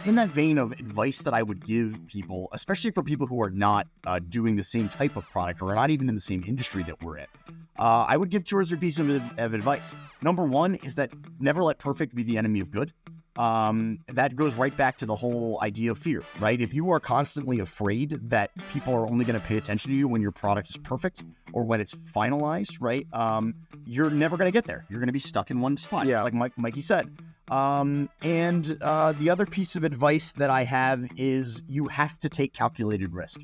in that vein of advice that I would give people, especially for people who are not doing the same type of product or are not even in the same industry that we're in, I would give 2 or 3 pieces of advice. Number one is that never let perfect be the enemy of good. That goes right back to the whole idea of fear, right? If you are constantly afraid that people are only going to pay attention to you when your product is perfect or when it's finalized, right? You're never going to get there. You're going to be stuck in one spot, like Mikey said. And the other piece of advice that I have is you have to take calculated risk.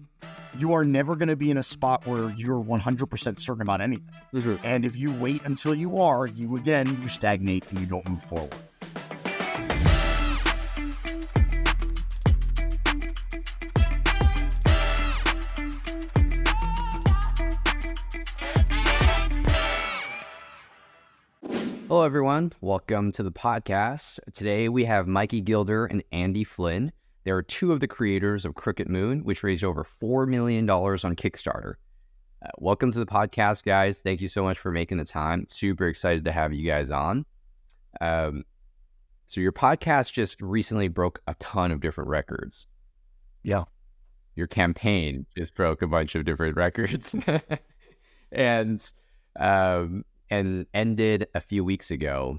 You are never going to be in a spot where you're 100% certain about anything. Mm-hmm. And if you wait until you are, you stagnate and you don't move forward. Hello, everyone. Welcome to the podcast. Today, we have Mikey Gilder and Andy Flynn. They are 2 of the creators of Crooked Moon, which raised over $4 million on Kickstarter. Welcome to the podcast, guys. Thank you so much for making the time. Super excited to have you guys on. So your podcast just recently broke a ton of different records. Yeah. Your campaign just broke a bunch of different records. and ended a few weeks ago.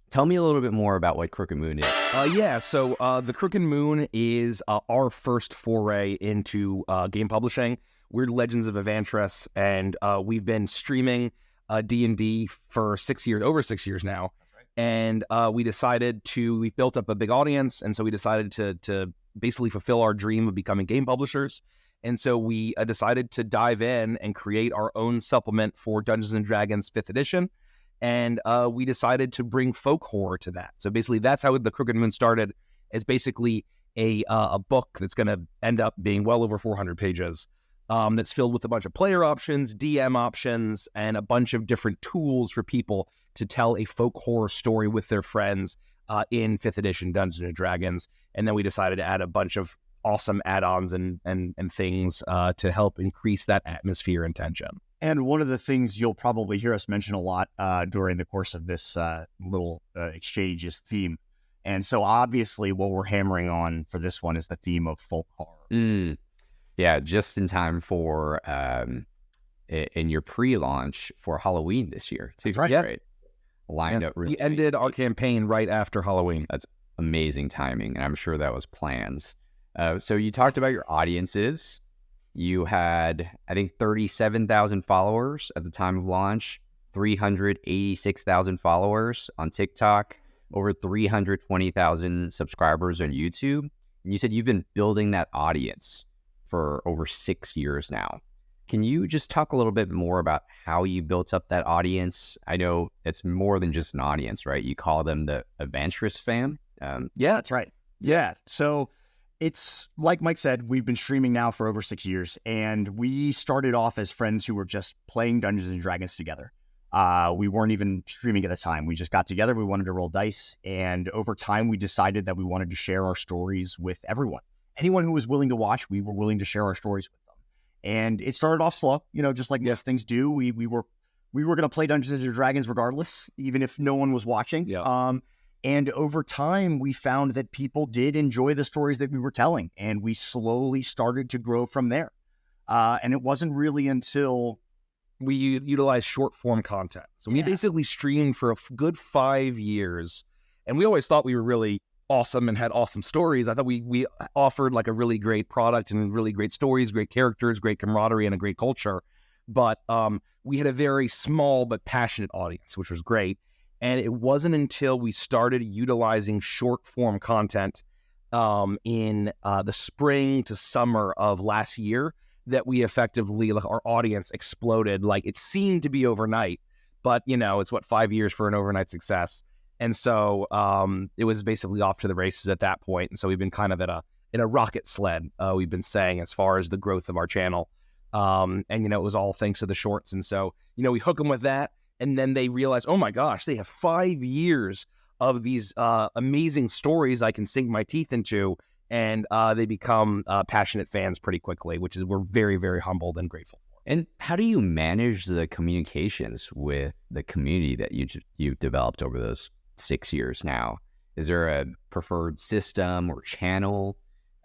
Tell me a little bit more about what Crooked Moon is. So the Crooked Moon is our first foray into game publishing. We're Legends of Avantris, and we've been streaming D&D for over 6 years now. That's right. And we built up a big audience, and so we decided to basically fulfill our dream of becoming game publishers. And so we decided to dive in and create our own supplement for Dungeons & Dragons 5th edition. And we decided to bring folk horror to that. So basically that's how the Crooked Moon started, as basically a book that's going to end up being well over 400 pages that's filled with a bunch of player options, DM options, and a bunch of different tools for people to tell a folk horror story with their friends in 5th edition Dungeons & Dragons. And then we decided to add a bunch of awesome add-ons and things to help increase that atmosphere and tension. And one of the things you'll probably hear us mention a lot during the course of this little exchange is theme. And so obviously what we're hammering on for this one is the theme of folk horror. Yeah, just in time for in your pre-launch for Halloween this year. So right. Great. Lined up really. We ended our campaign right after Halloween. That's amazing timing, and I'm sure that was plans. So you talked about your audiences. You had, I think, 37,000 followers at the time of launch, 386,000 followers on TikTok, over 320,000 subscribers on YouTube. And you said you've been building that audience for over 6 years now. Can you just talk a little bit more about how you built up that audience? I know it's more than just an audience, right? You call them the Avantris fam. Yeah, that's right. Yeah. So it's like Mike said, we've been streaming now for over 6 years, and we started off as friends who were just playing Dungeons and Dragons together. We weren't even streaming at the time. We just got together. We wanted to roll dice, and over time, we decided that we wanted to share our stories with everyone. Anyone who was willing to watch, we were willing to share our stories with them. And it started off slow, just like most things do. We were going to play Dungeons and Dragons regardless, even if no one was watching. Yeah. And over time, we found that people did enjoy the stories that we were telling, and we slowly started to grow from there. And it wasn't really until we utilized short form content. So we basically streamed for a good 5 years, and we always thought we were really awesome and had awesome stories. I thought we offered like a really great product and really great stories, great characters, great camaraderie, and a great culture. But we had a very small but passionate audience, which was great. And it wasn't until we started utilizing short form content in the spring to summer of last year that we effectively, like, our audience exploded. Like, it seemed to be overnight, but it's 5 years for an overnight success. And so it was basically off to the races at that point. And so we've been kind of in a rocket sled, we've been saying, as far as the growth of our channel. And it was all thanks to the shorts. And so, we hook them with that. And then they realize, oh my gosh, they have 5 years of these amazing stories I can sink my teeth into. And they become passionate fans pretty quickly, which is, we're very, very humbled and grateful for. And how do you manage the communications with the community that you've developed over those 6 years now? Is there a preferred system or channel?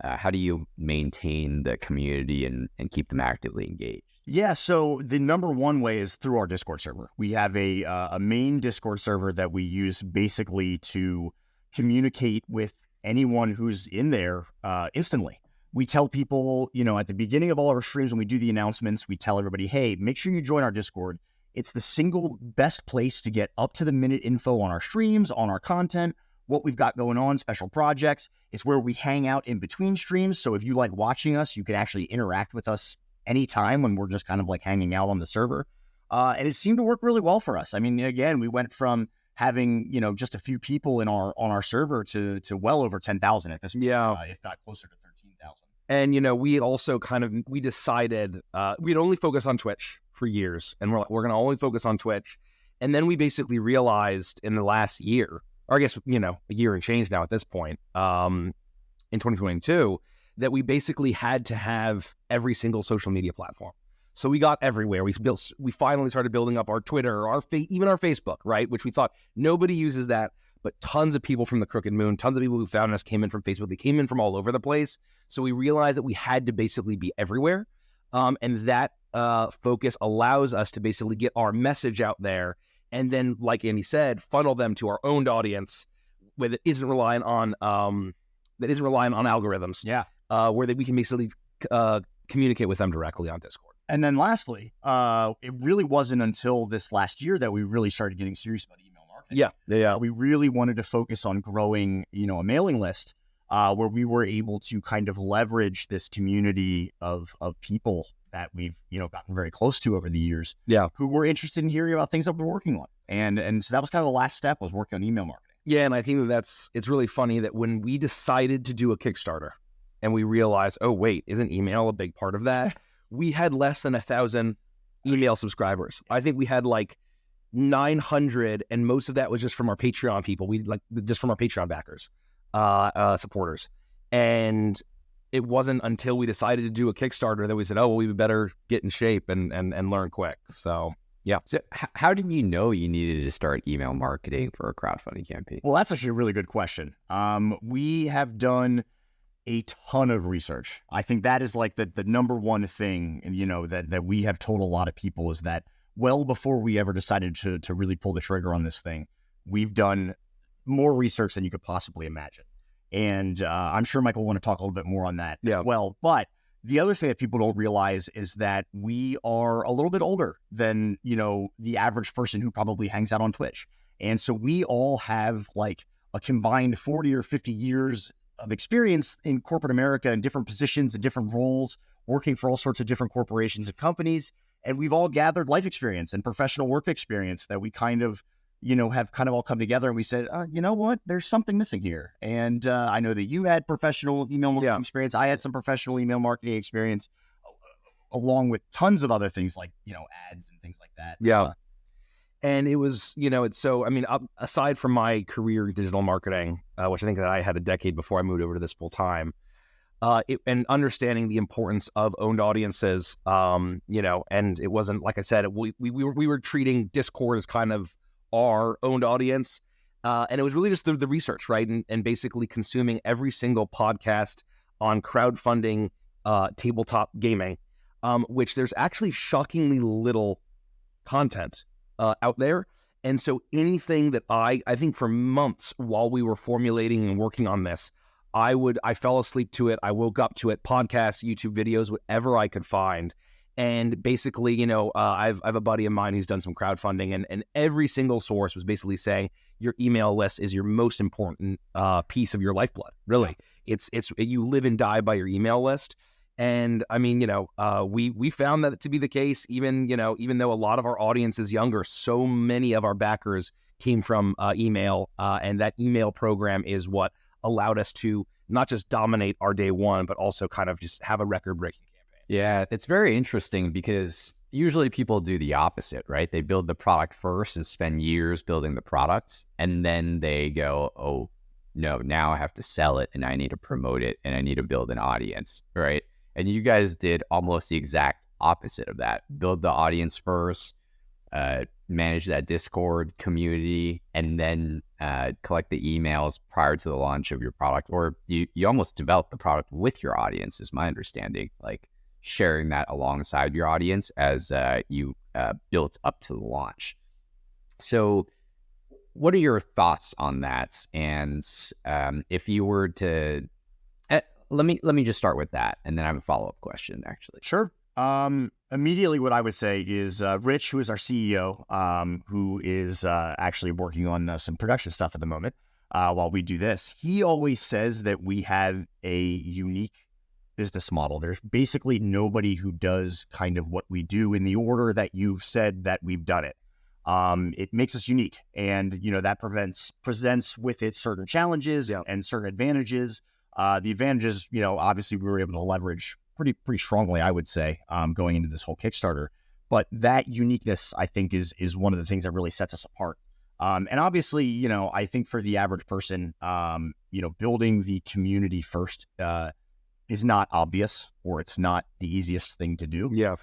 How do you maintain the community and keep them actively engaged? Yeah, so the number one way is through our Discord server. We have a main Discord server that we use basically to communicate with anyone who's in there instantly. We tell people, at the beginning of all our streams when we do the announcements, we tell everybody, hey, make sure you join our Discord. It's the single best place to get up-to-the-minute info on our streams, on our content, what we've got going on, special projects. It's where we hang out in between streams. So if you like watching us, you can actually interact with us anytime when we're just kind of like hanging out on the server. And it seemed to work really well for us. I mean, again, we went from having, just a few people on our server to well over 10,000 at this point, if not closer to 13,000. And, we also we decided we'd only focus on Twitch for years. And we're going to only focus on Twitch. And then we basically realized in the last year, or I guess, a year and change now at this point, in 2022, that we basically had to have every single social media platform. So we got everywhere. We finally started building up our Twitter, even our Facebook, right? Which we thought nobody uses that, but tons of people from the Crooked Moon, tons of people who found us came in from Facebook. They came in from all over the place. So we realized that we had to basically be everywhere. And that focus allows us to basically get our message out there. And then, like Andy said, funnel them to our owned audience that isn't relying on algorithms. Yeah. Where we can basically communicate with them directly on Discord. And then lastly, it really wasn't until this last year that we really started getting serious about email marketing. Yeah. We really wanted to focus on growing, a mailing list where we were able to kind of leverage this community of people that we've, gotten very close to over the years. Yeah. Who were interested in hearing about things that we're working on. And so that was kind of the last step, was working on email marketing. Yeah, and I think it's really funny that when we decided to do a Kickstarter and we realized, oh, wait, isn't email a big part of that? We had less than 1,000 email subscribers. I think we had like 900, and most of that was just from our Patreon people. Just from our Patreon backers, supporters. And it wasn't until we decided to do a Kickstarter that we said, oh, well, we better get in shape and learn quick. So, yeah. So how did you know you needed to start email marketing for a crowdfunding campaign? Well, that's actually a really good question. We have done a ton of research. I think that is like the number one thing, that we have told a lot of people, is that well before we ever decided to really pull the trigger on this thing, we've done more research than you could possibly imagine. And I'm sure Michael will want to talk a little bit more on that as well. But the other thing that people don't realize is that we are a little bit older than, the average person who probably hangs out on Twitch. And so we all have like a combined 40 or 50 years of experience in corporate America in different positions and different roles, working for all sorts of different corporations and companies. And we've all gathered life experience and professional work experience that we kind of, have kind of all come together, and we said, you know what, there's something missing here. And I know that you had professional email marketing experience. I had some professional email marketing experience, along with tons of other things like, ads and things like that. Yeah. And it was, aside from my career in digital marketing, which I think that I had a decade before I moved over to this full time, and understanding the importance of owned audiences, and it wasn't, like I said, we were treating Discord as kind of our owned audience. And it was really just the research, right? And basically consuming every single podcast on crowdfunding, tabletop gaming, which there's actually shockingly little content out there. And so anything that I think for months while we were formulating and working on this, I fell asleep to it. I woke up to it, podcasts, YouTube videos, whatever I could find. And basically, I've a buddy of mine who's done some crowdfunding, and every single source was basically saying your email list is your most important piece of your lifeblood. Really, it's you live and die by your email list. And I mean, we found that to be the case. Even though a lot of our audience is younger, so many of our backers came from email, and that email program is what allowed us to not just dominate our day one, but also kind of just have a record-breaking campaign. Yeah, it's very interesting because usually people do the opposite, right? They build the product first and spend years building the product, and then they go, oh, no, now I have to sell it and I need to promote it and I need to build an audience, right? And you guys did almost the exact opposite of that. Build the audience first, manage that Discord community, and then collect the emails prior to the launch of your product, or you almost develop the product with your audience, is my understanding, like sharing that alongside your audience as you built up to the launch. So what are your thoughts on that? And if you were to, let me just start with that, and then I have a follow-up question, actually. Sure. Immediately what I would say is Rich, who is our CEO, who is actually working on some production stuff at the moment while we do this, he always says that we have a unique business model. There's basically nobody who does kind of what we do in the order that you've said that we've done it. It makes us unique, and that presents with it certain challenges and certain advantages. The advantages, obviously we were able to leverage pretty strongly, I would say, going into this whole Kickstarter. But that uniqueness, I think, is one of the things that really sets us apart. And obviously, I think for the average person, building the community first is not obvious, or it's not the easiest thing to do. Yeah.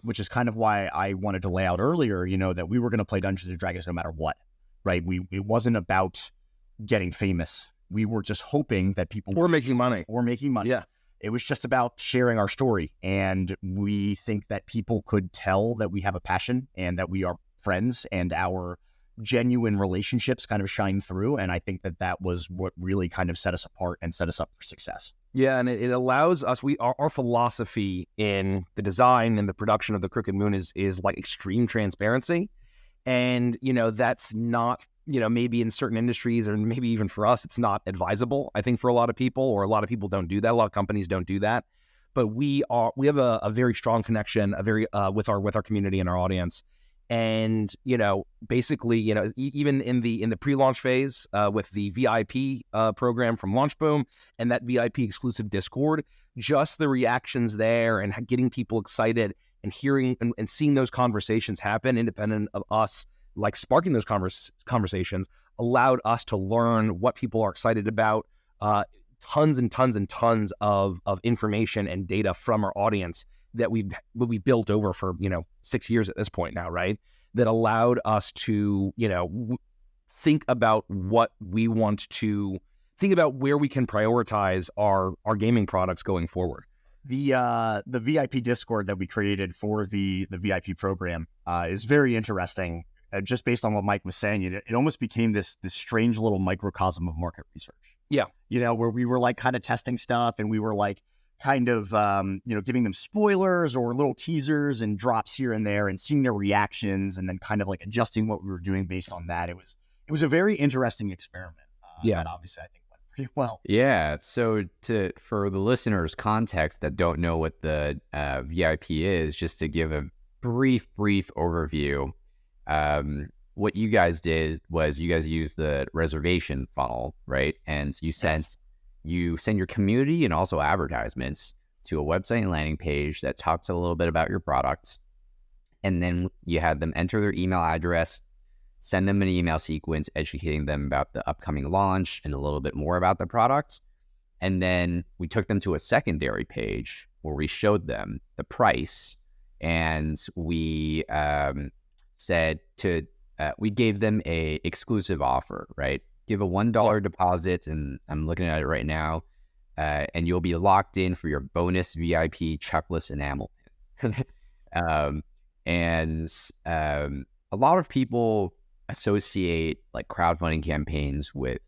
Which is kind of why I wanted to lay out earlier, that we were going to play Dungeons and Dragons no matter what, right? It wasn't about getting famous. We were just hoping that people were making money. Yeah. It was just about sharing our story. And we think that people could tell that we have a passion and that we are friends, and our genuine relationships kind of shine through. And I think that was what really kind of set us apart and set us up for success. Yeah, and it allows us, our philosophy in the design and the production of the Crooked Moon is like extreme transparency. And, that's not, maybe in certain industries, or maybe even for us, it's not advisable, I think, for a lot of people, or a lot of people don't do that. A lot of companies don't do that. But we have a very strong connection, with our community and our audience. And, basically, even in the pre-launch phase with the VIP program from LaunchBoom and that VIP exclusive Discord, just the reactions there and getting people excited and hearing and seeing those conversations happen independent of us, like sparking those conversations, allowed us to learn what people are excited about, tons and tons and tons of information and data from our audience that we built over for 6 years at this point now, right? That allowed us to think about what we want to think about, where we can prioritize our gaming products going forward. The VIP Discord that we created for the VIP program is very interesting. Just based on what Mike was saying, it almost became this strange little microcosm of market research. Yeah, where we were like kind of testing stuff, and we were like kind of, giving them spoilers or little teasers and drops here and there, and seeing their reactions, and then kind of like adjusting what we were doing based on that. It was a very interesting experiment. That obviously I think went pretty well. Yeah. So for the listeners' context that don't know what the VIP is, just to give a brief overview, what you guys did was you guys used the reservation funnel, right? And you send your community and also advertisements to a website and landing page that talks a little bit about your products. And then you had them enter their email address, send them an email sequence educating them about the upcoming launch and a little bit more about the products. And then we took them to a secondary page where we showed them the price, and we we gave them a exclusive offer, right? Give a $1 deposit, and I'm looking at it right now, and you'll be locked in for your bonus VIP checklist enamel pin. A lot of people associate like crowdfunding campaigns with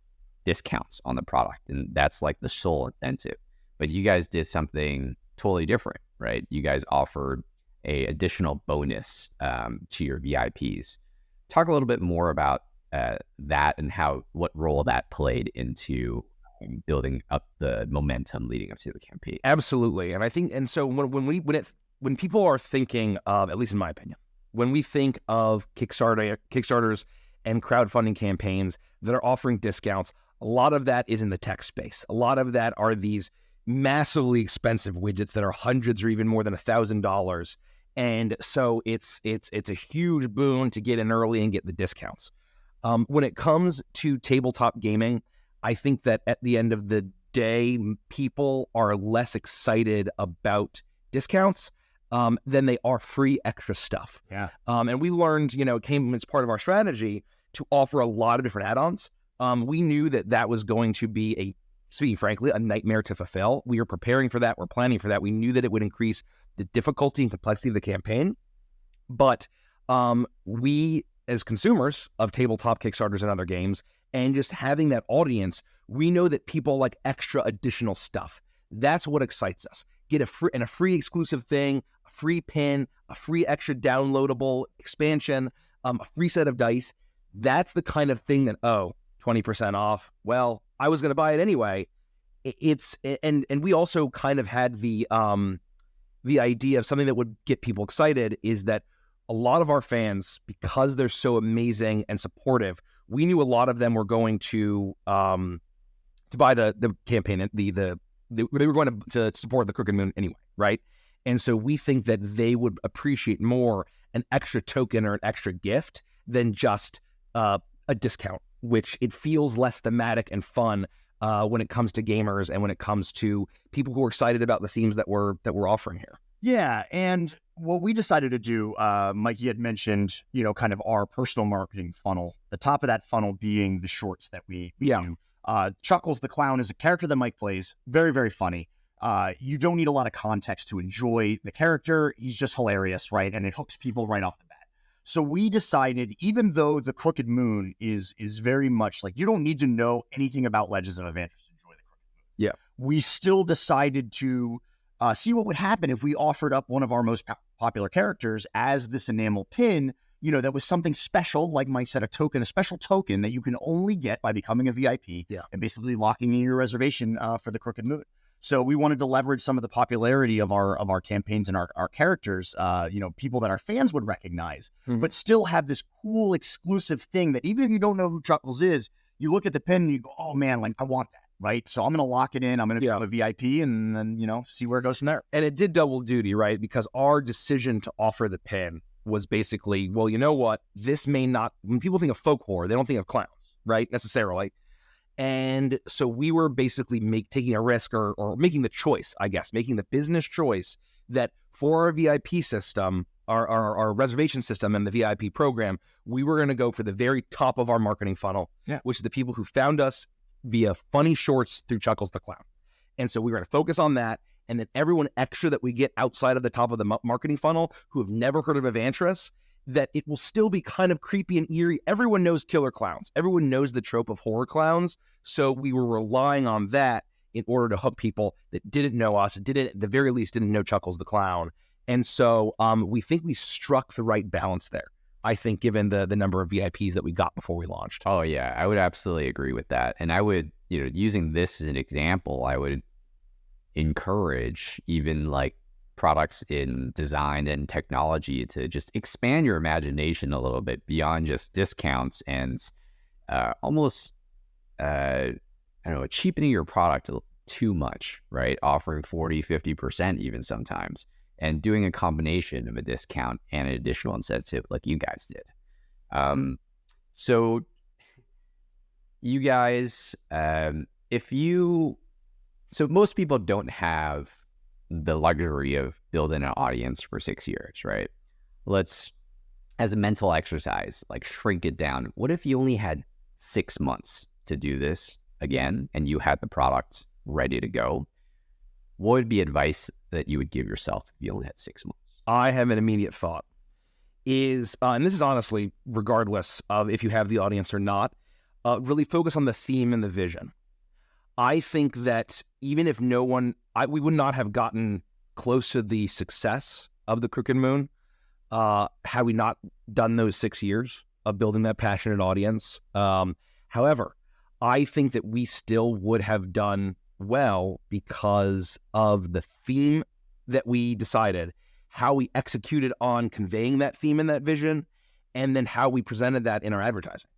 discounts on the product, and that's like the sole incentive. But you guys did something totally different, right? You guys offered a additional bonus to your VIPs. Talk a little bit more about that and what role that played into building up the momentum leading up to the campaign. Absolutely. And I think, and so when people are thinking of, at least in my opinion, when we think of Kickstarters and crowdfunding campaigns that are offering discounts, a lot of that is in the tech space. A lot of that are these massively expensive widgets that are hundreds or even more than $1,000. And so it's a huge boon to get in early and get the discounts. When it comes to tabletop gaming, I think that at the end of the day, people are less excited about discounts than they are free extra stuff. Yeah. And we learned, it came as part of our strategy to offer a lot of different add-ons. We knew that was going to be speaking frankly, a nightmare to fulfill. We were preparing for that. We're planning for that. We knew that it would increase the difficulty and complexity of the campaign. But we, as consumers of tabletop Kickstarters and other games, and just having that audience, we know that people like extra additional stuff. That's what excites us. Get a free exclusive thing, a free pin, a free extra downloadable expansion, a free set of dice. That's the kind of thing that, 20% off. Well, I was going to buy it anyway. And we also kind of had the idea of something that would get people excited is that a lot of our fans, because they're so amazing and supportive, we knew a lot of them were going to buy the campaign. They were going to support the Crooked Moon anyway, right? And so we think that they would appreciate more an extra token or an extra gift than just a discount, which it feels less thematic and fun when it comes to gamers and when it comes to people who are excited about the themes that we're offering here. Yeah, and what we decided to do, Mikey had mentioned, kind of our personal marketing funnel. The top of that funnel being the shorts that we do. Chuckles the Clown is a character that Mike plays. Very, very funny. You don't need a lot of context to enjoy the character. He's just hilarious, right? And it hooks people right off the bat. So we decided, even though the Crooked Moon is very much like, you don't need to know anything about Legends of Avantris to enjoy the Crooked Moon. Yeah. We still decided to see what would happen if we offered up one of our most popular characters as this enamel pin, that was something special, like Mike said, a special token that you can only get by becoming a VIP and basically locking in your reservation for the Crooked Moon. So we wanted to leverage some of the popularity of our campaigns and our characters, people that our fans would recognize, but still have this cool exclusive thing that even if you don't know who Chuckles is, you look at the pin and you go, oh man, like I want that. Right. So I'm going to lock it in. I'm going to become a VIP and then, see where it goes from there. And it did double duty, right? Because our decision to offer the pin was basically, well, you know what? This may not, when people think of folk horror, they don't think of clowns, right? Necessarily. And so we were basically taking a risk or making the choice, I guess, making the business choice that for our VIP system, our reservation system and the VIP program, we were going to go for the very top of our marketing funnel, which is the people who found us via funny shorts through Chuckles the Clown. And so we're going to focus on that. And then everyone extra that we get outside of the top of the marketing funnel who have never heard of Avantris, that it will still be kind of creepy and eerie. Everyone knows killer clowns. Everyone knows the trope of horror clowns. So we were relying on that in order to hook people that didn't know us, at the very least didn't know Chuckles the Clown. And so we think we struck the right balance there, I think, given the number of VIPs that we got before we launched. Oh, yeah, I would absolutely agree with that. And I would, using this as an example, I would encourage even like products in design and technology to just expand your imagination a little bit beyond just discounts and almost, cheapening your product too much, right? Offering 40, 50% even sometimes, and doing a combination of a discount and an additional incentive like you guys did. So you guys, so most people don't have the luxury of building an audience for 6 years, right? Let's, as a mental exercise, like shrink it down. What if you only had 6 months to do this again and you had the product ready to go? What would be advice that you would give yourself if you only had 6 months? I have an immediate thought is, and this is honestly, regardless of if you have the audience or not, really focus on the theme and the vision. I think that even if we would not have gotten close to the success of the Crooked Moon had we not done those 6 years of building that passionate audience. However, I think that we still would have done well because of the theme that we decided, how we executed on conveying that theme and that vision, and then how we presented that in our advertising.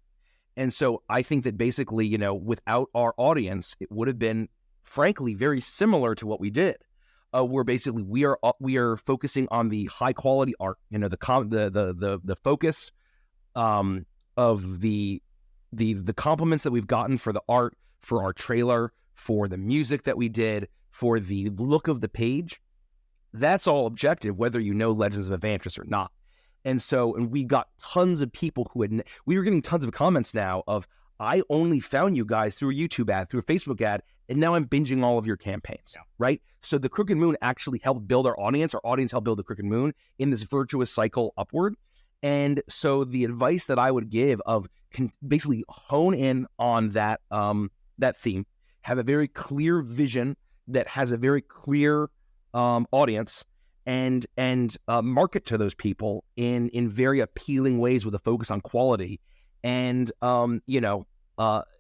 And so I think that basically, without our audience, it would have been, frankly, very similar to what we did. Where basically we are focusing on the high quality art, the focus of the compliments that we've gotten for the art, for our trailer, for the music that we did, for the look of the page. That's all objective, whether you know Legends of Avantris or not. And we got tons of people we were getting tons of comments now of, I only found you guys through a YouTube ad, through a Facebook ad, and now I'm binging all of your campaigns, right? So the Crooked Moon actually helped build our audience helped build the Crooked Moon in this virtuous cycle upward. And so the advice that I would give can basically hone in on that theme, have a very clear vision that has a very clear audience, and market to those people in very appealing ways with a focus on quality. And,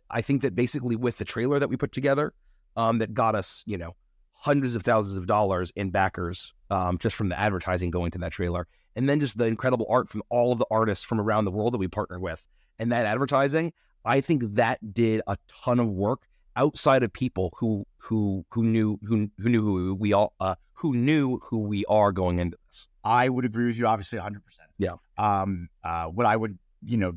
I think that basically with the trailer that we put together, that got us, hundreds of thousands of dollars in backers, just from the advertising going to that trailer. And then just the incredible art from all of the artists from around the world that we partnered with. And that advertising, I think that did a ton of work outside of people who knew who we are going into this. I would agree with you, obviously, 100%. Yeah. What I would,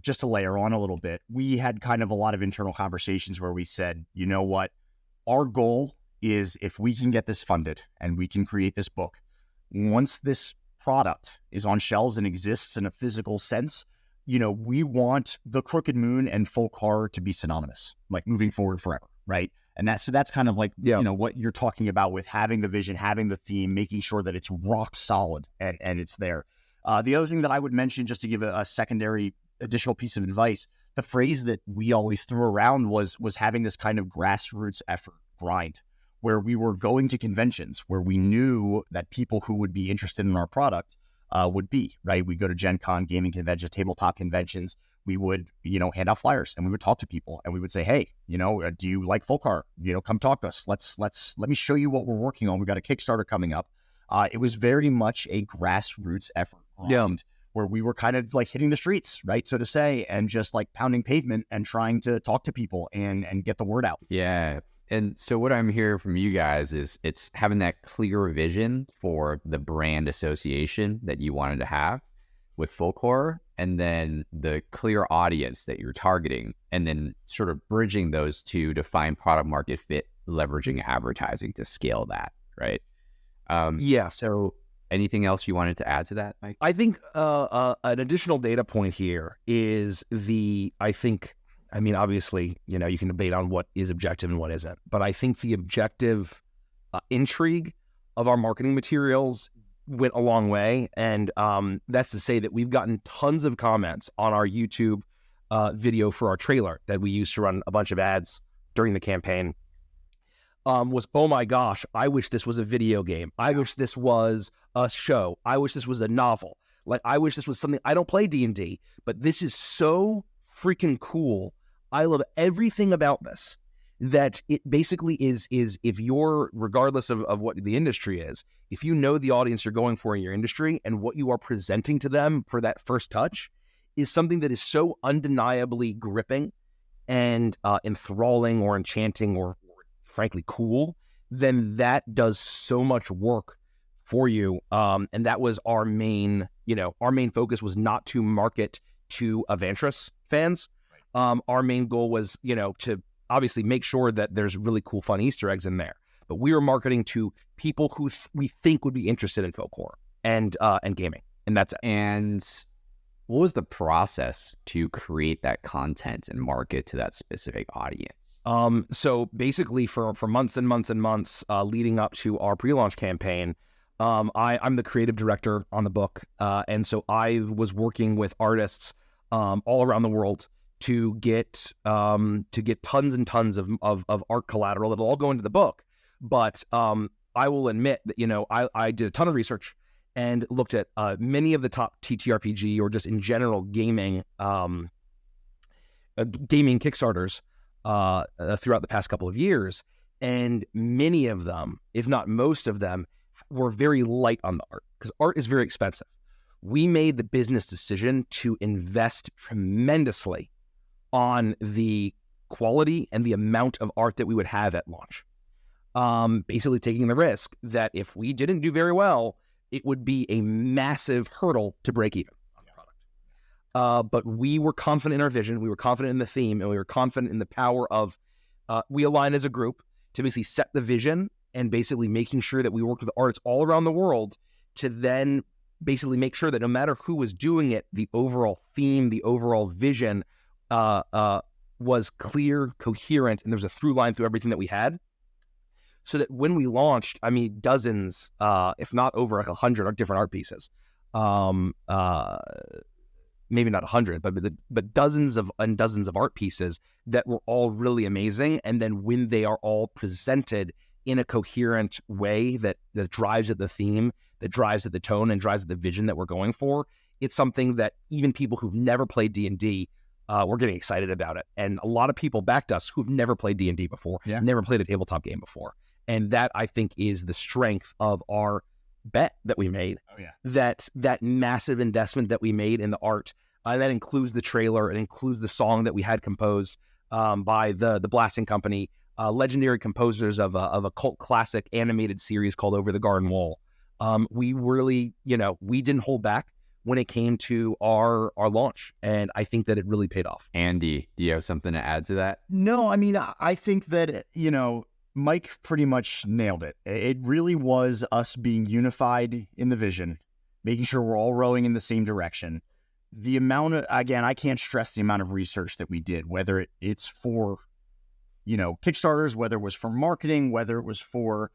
just to layer on a little bit, we had kind of a lot of internal conversations where we said, you know what, our goal is, if we can get this funded and we can create this book, once this product is on shelves and exists in a physical sense, we want the Crooked Moon and folk horror to be synonymous, like moving forward forever, right? And that's kind of like, what you're talking about with having the vision, having the theme, making sure that it's rock solid and it's there. The other thing that I would mention, just to give a secondary additional piece of advice, the phrase that we always threw around was having this kind of grassroots effort grind, where we were going to conventions where we knew that people who would be interested in our product would be, right? We'd go to Gen Con, gaming conventions, tabletop conventions. We would, hand out flyers, and we would talk to people, and we would say, hey, do you like folk horror? Come talk to us. Let me show you what we're working on. We've got a Kickstarter coming up. It was very much a grassroots effort grind, where we were kind of like hitting the streets, right, so to say, and just like pounding pavement and trying to talk to people and get the word out. Yeah. And so what I'm hearing from you guys is it's having that clear vision for the brand association that you wanted to have with folk horror, and then the clear audience that you're targeting, and then sort of bridging those two to find product market fit, leveraging advertising to scale that, right? So anything else you wanted to add to that, Mike? I think an additional data point here is obviously, you can debate on what is objective and what isn't, but I think the objective intrigue of our marketing materials went a long way. And that's to say that we've gotten tons of comments on our YouTube video for our trailer that we used to run a bunch of ads during the campaign. Was, oh my gosh, I wish this was a video game. I wish this was a show. I wish this was a novel. Like, I wish this was something. I don't play D&D, but this is so freaking cool. I love everything about this, that it basically is if you're, regardless of what the industry is, if you know the audience you're going for in your industry and what you are presenting to them for that first touch is something that is so undeniably gripping and enthralling or enchanting or frankly cool, then that does so much work for you. And that was our main focus, was not to market to Avantris fans. Our main goal was, to obviously make sure that there's really cool, fun Easter eggs in there. But we were marketing to people who we think would be interested in folk horror and gaming, and that's it. And what was the process to create that content and market to that specific audience? So basically, for months and months and months leading up to our pre-launch campaign, I'm the creative director on the book, and so I was working with artists all around the world to get tons and tons of art collateral that'll all go into the book. But I will admit that I did a ton of research and looked at many of the top TTRPG or just in general gaming Kickstarters throughout the past couple of years, and many of them, if not most of them, were very light on the art, because art is very expensive. We made the business decision to invest tremendously on the quality and the amount of art that we would have at launch. Basically taking the risk that if we didn't do very well, it would be a massive hurdle to break even on the product. But we were confident in our vision, we were confident in the theme, and we were confident in the power of, we aligned as a group to basically set the vision and basically making sure that we worked with artists all around the world to then basically make sure that no matter who was doing it, the overall theme, the overall vision was clear, coherent, and there was a through line through everything that we had. So that when we launched, I mean, dozens, if not over like 100 different art pieces, maybe not 100, but dozens of art pieces that were all really amazing. And then when they are all presented in a coherent way that drives at the theme, that drives at the tone, and drives at the vision that we're going for, it's something that even people who've never played D&D, we're getting excited about it. And a lot of people backed us who've never played D&D before, never played a tabletop game before. And that, I think, is the strength of our bet that we made. That massive investment that we made in the art, and that includes the trailer, it includes the song that we had composed by the Blasting Company, legendary composers of a cult classic animated series called Over the Garden Wall. We really, we didn't hold back when it came to our launch, and I think that it really paid off. Andy, do you have something to add to that? No, I mean, I think that, Mike pretty much nailed it. It really was us being unified in the vision, making sure we're all rowing in the same direction. The amount of, again, I can't stress the amount of research that we did, whether it's for, Kickstarters, whether it was for marketing, whether it was for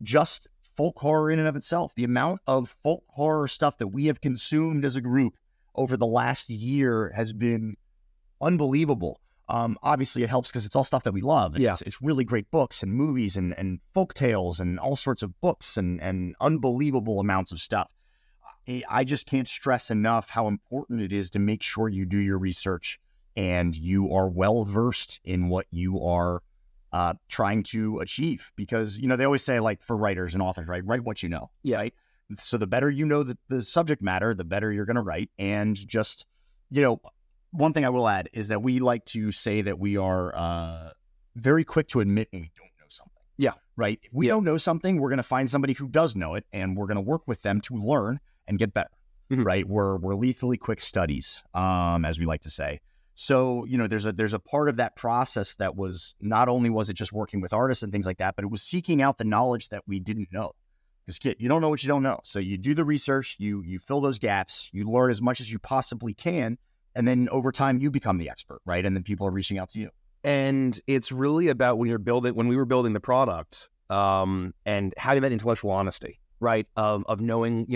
just folk horror in and of itself. The amount of folk horror stuff that we have consumed as a group over the last year has been unbelievable. Obviously, it helps because it's all stuff that we love. It's really great books and movies and folk tales and all sorts of books and unbelievable amounts of stuff. I just can't stress enough how important it is to make sure you do your research and you are well versed in what you are trying to achieve. Because, they always say, like, for writers and authors, right? Write what you know, right? So the better you know the subject matter, the better you're going to write. And just, one thing I will add is that we like to say that we are very quick to admit when we don't know something. Right? If we don't know something, we're going to find somebody who does know it, and we're going to work with them to learn and get better. Right? We're lethally quick studies, as we like to say. So, there's a part of that process that was, not only was it just working with artists and things like that, but it was seeking out the knowledge that we didn't know. Because, kid, you don't know what you don't know. So you do the research, you fill those gaps, you learn as much as you possibly can, and then over time you become the expert, right? And then people are reaching out to you. And it's really about when we were building the product, and having that intellectual honesty, right? Of knowing,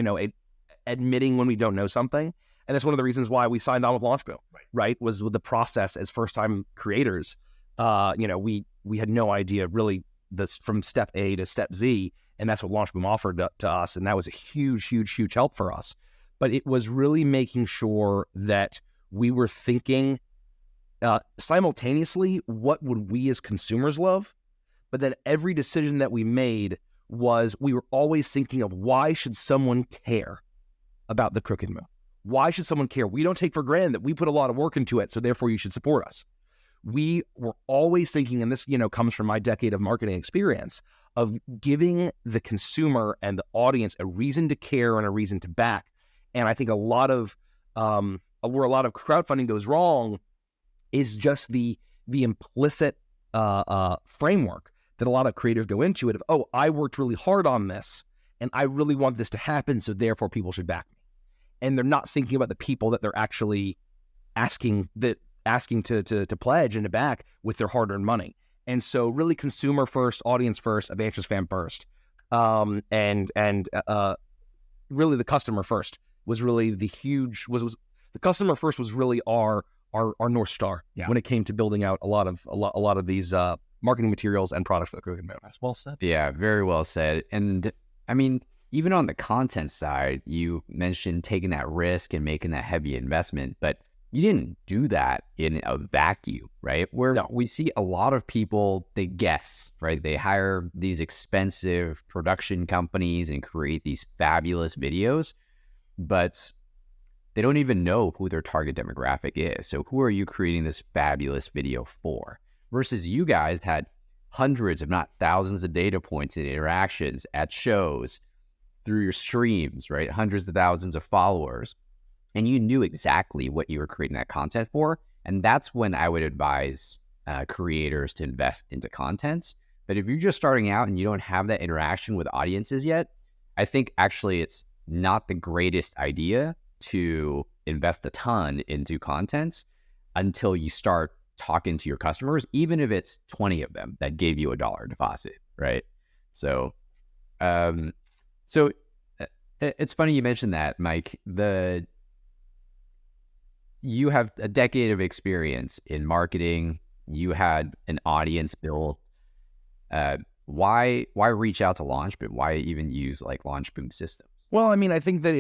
admitting when we don't know something. And that's one of the reasons why we signed on with Launchbill, right? Was with the process as first-time creators. We had no idea really from step A to step Z, and that's what Launchboom offered to us, and that was a huge, huge, huge help for us. But it was really making sure that we were thinking simultaneously, what would we as consumers love? But then every decision that we made we were always thinking of, why should someone care about the Crooked Moon? Why should someone care? We don't take for granted that we put a lot of work into it, so therefore you should support us. We were always thinking, and this, comes from my decade of marketing experience, of giving the consumer and the audience a reason to care and a reason to back. And I think a lot of where a lot of crowdfunding goes wrong is just the implicit framework that a lot of creators go into it of, oh, I worked really hard on this and I really want this to happen, so therefore people should back me. And they're not thinking about the people that they're actually asking to pledge and to back with their hard-earned money. And so really consumer first, audience first, Avantris fan first, and really the customer first was really the huge, the customer first was really our North Star when it came to building out a lot of these marketing materials and products for the Crooked Moon. That's well said. Yeah, very well said. And I mean, even on the content side, you mentioned taking that risk and making that heavy investment, but you didn't do that in a vacuum, right? We see a lot of people, they guess, right? They hire these expensive production companies and create these fabulous videos, but they don't even know who their target demographic is. So who are you creating this fabulous video for? Versus you guys had hundreds, if not thousands of data points and interactions at shows, through your streams, right? Hundreds of thousands of followers. And you knew exactly what you were creating that content for. And that's when I would advise creators to invest into content. But if you're just starting out and you don't have that interaction with audiences yet, I think actually it's not the greatest idea to invest a ton into content until you start talking to your customers, even if it's 20 of them that gave you $1 deposit, right? So, it's funny you mentioned that, Mike. You have a decade of experience in marketing. You had an audience built. Why reach out to LaunchBoom? Why even use like LaunchBoom systems? Well, I mean, I think that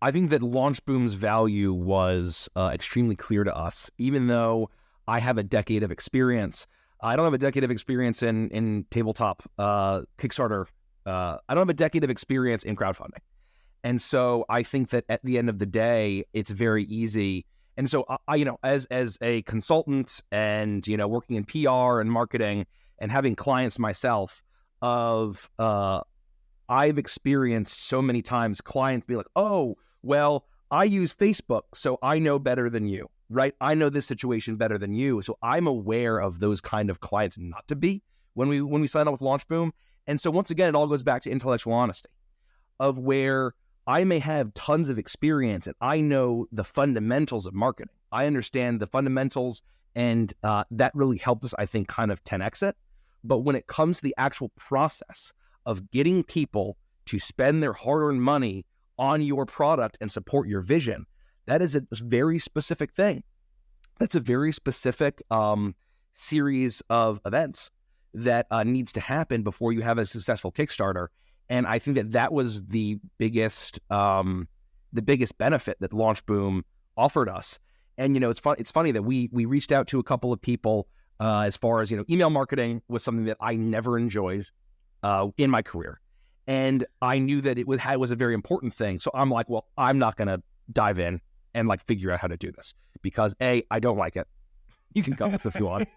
I think that LaunchBoom's value was extremely clear to us, even though I have a decade of experience. I don't have a decade of experience in tabletop Kickstarter. I don't have a decade of experience in crowdfunding. And so I think that at the end of the day, it's very easy. And so I as a consultant and, working in PR and marketing and having clients myself I've experienced so many times clients be like, oh, well, I use Facebook, so I know better than you, right? I know this situation better than you. So I'm aware of those kind of clients not to be when we sign up with LaunchBoom. And so once again, it all goes back to intellectual honesty of where I may have tons of experience and I know the fundamentals of marketing. I understand the fundamentals, and that really helped us, I think, kind of 10x it. But when it comes to the actual process of getting people to spend their hard-earned money on your product and support your vision, that is a very specific thing. That's a very specific series of events that needs to happen before you have a successful Kickstarter. And I think that was the biggest benefit that LaunchBoom offered us. And it's funny that we reached out to a couple of people as far as email marketing was something that I never enjoyed in my career, and I knew that it was a very important thing. So I'm like, well, I'm not going to dive in and like figure out how to do this because I don't like it. You can cut this if you want,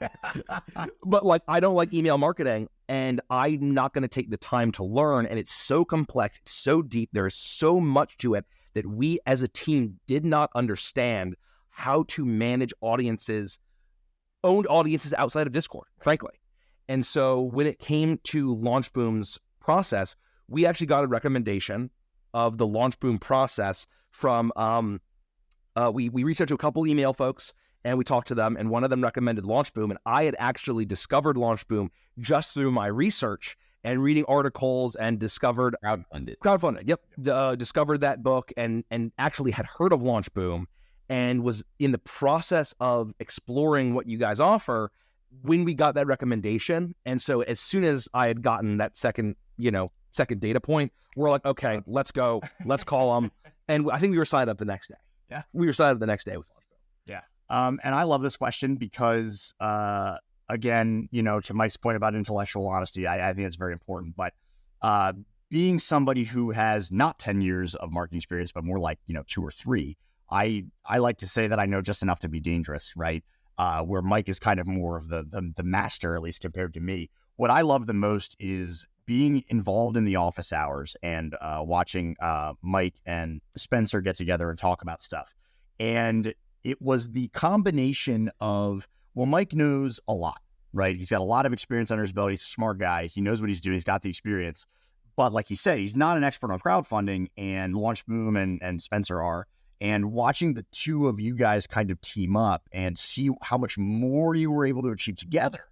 but like I don't like email marketing, and I'm not going to take the time to learn. And it's so complex, it's so deep. There is so much to it that we as a team did not understand how to manage owned audiences outside of Discord, frankly. And so when it came to LaunchBoom's process, we actually got a recommendation of the LaunchBoom process from, we reached out to a couple email folks and we talked to them, and one of them recommended LaunchBoom. And I had actually discovered LaunchBoom just through my research and reading articles and discovered Crowdfunding. Yep. Discovered that book and actually had heard of LaunchBoom and was in the process of exploring what you guys offer when we got that recommendation. And so as soon as I had gotten that second data point, we're like, okay, let's go. Let's call them. And I think we were signed up the next day. Yeah. We were signed up the next day with LaunchBoom. Yeah. And I love this question because, again, to Mike's point about intellectual honesty, I think it's very important. But being somebody who has not 10 years of marketing experience, but more like, 2 or 3, I like to say that I know just enough to be dangerous, right? Where Mike is kind of more of the master, at least compared to me. What I love the most is being involved in the office hours and watching Mike and Spencer get together and talk about stuff. And it was the combination of, well, Mike knows a lot, right? He's got a lot of experience under his belt. He's a smart guy. He knows what he's doing. He's got the experience. But like he said, he's not an expert on crowdfunding, and LaunchBoom and Spencer are. And watching the two of you guys kind of team up and see how much more you were able to achieve together,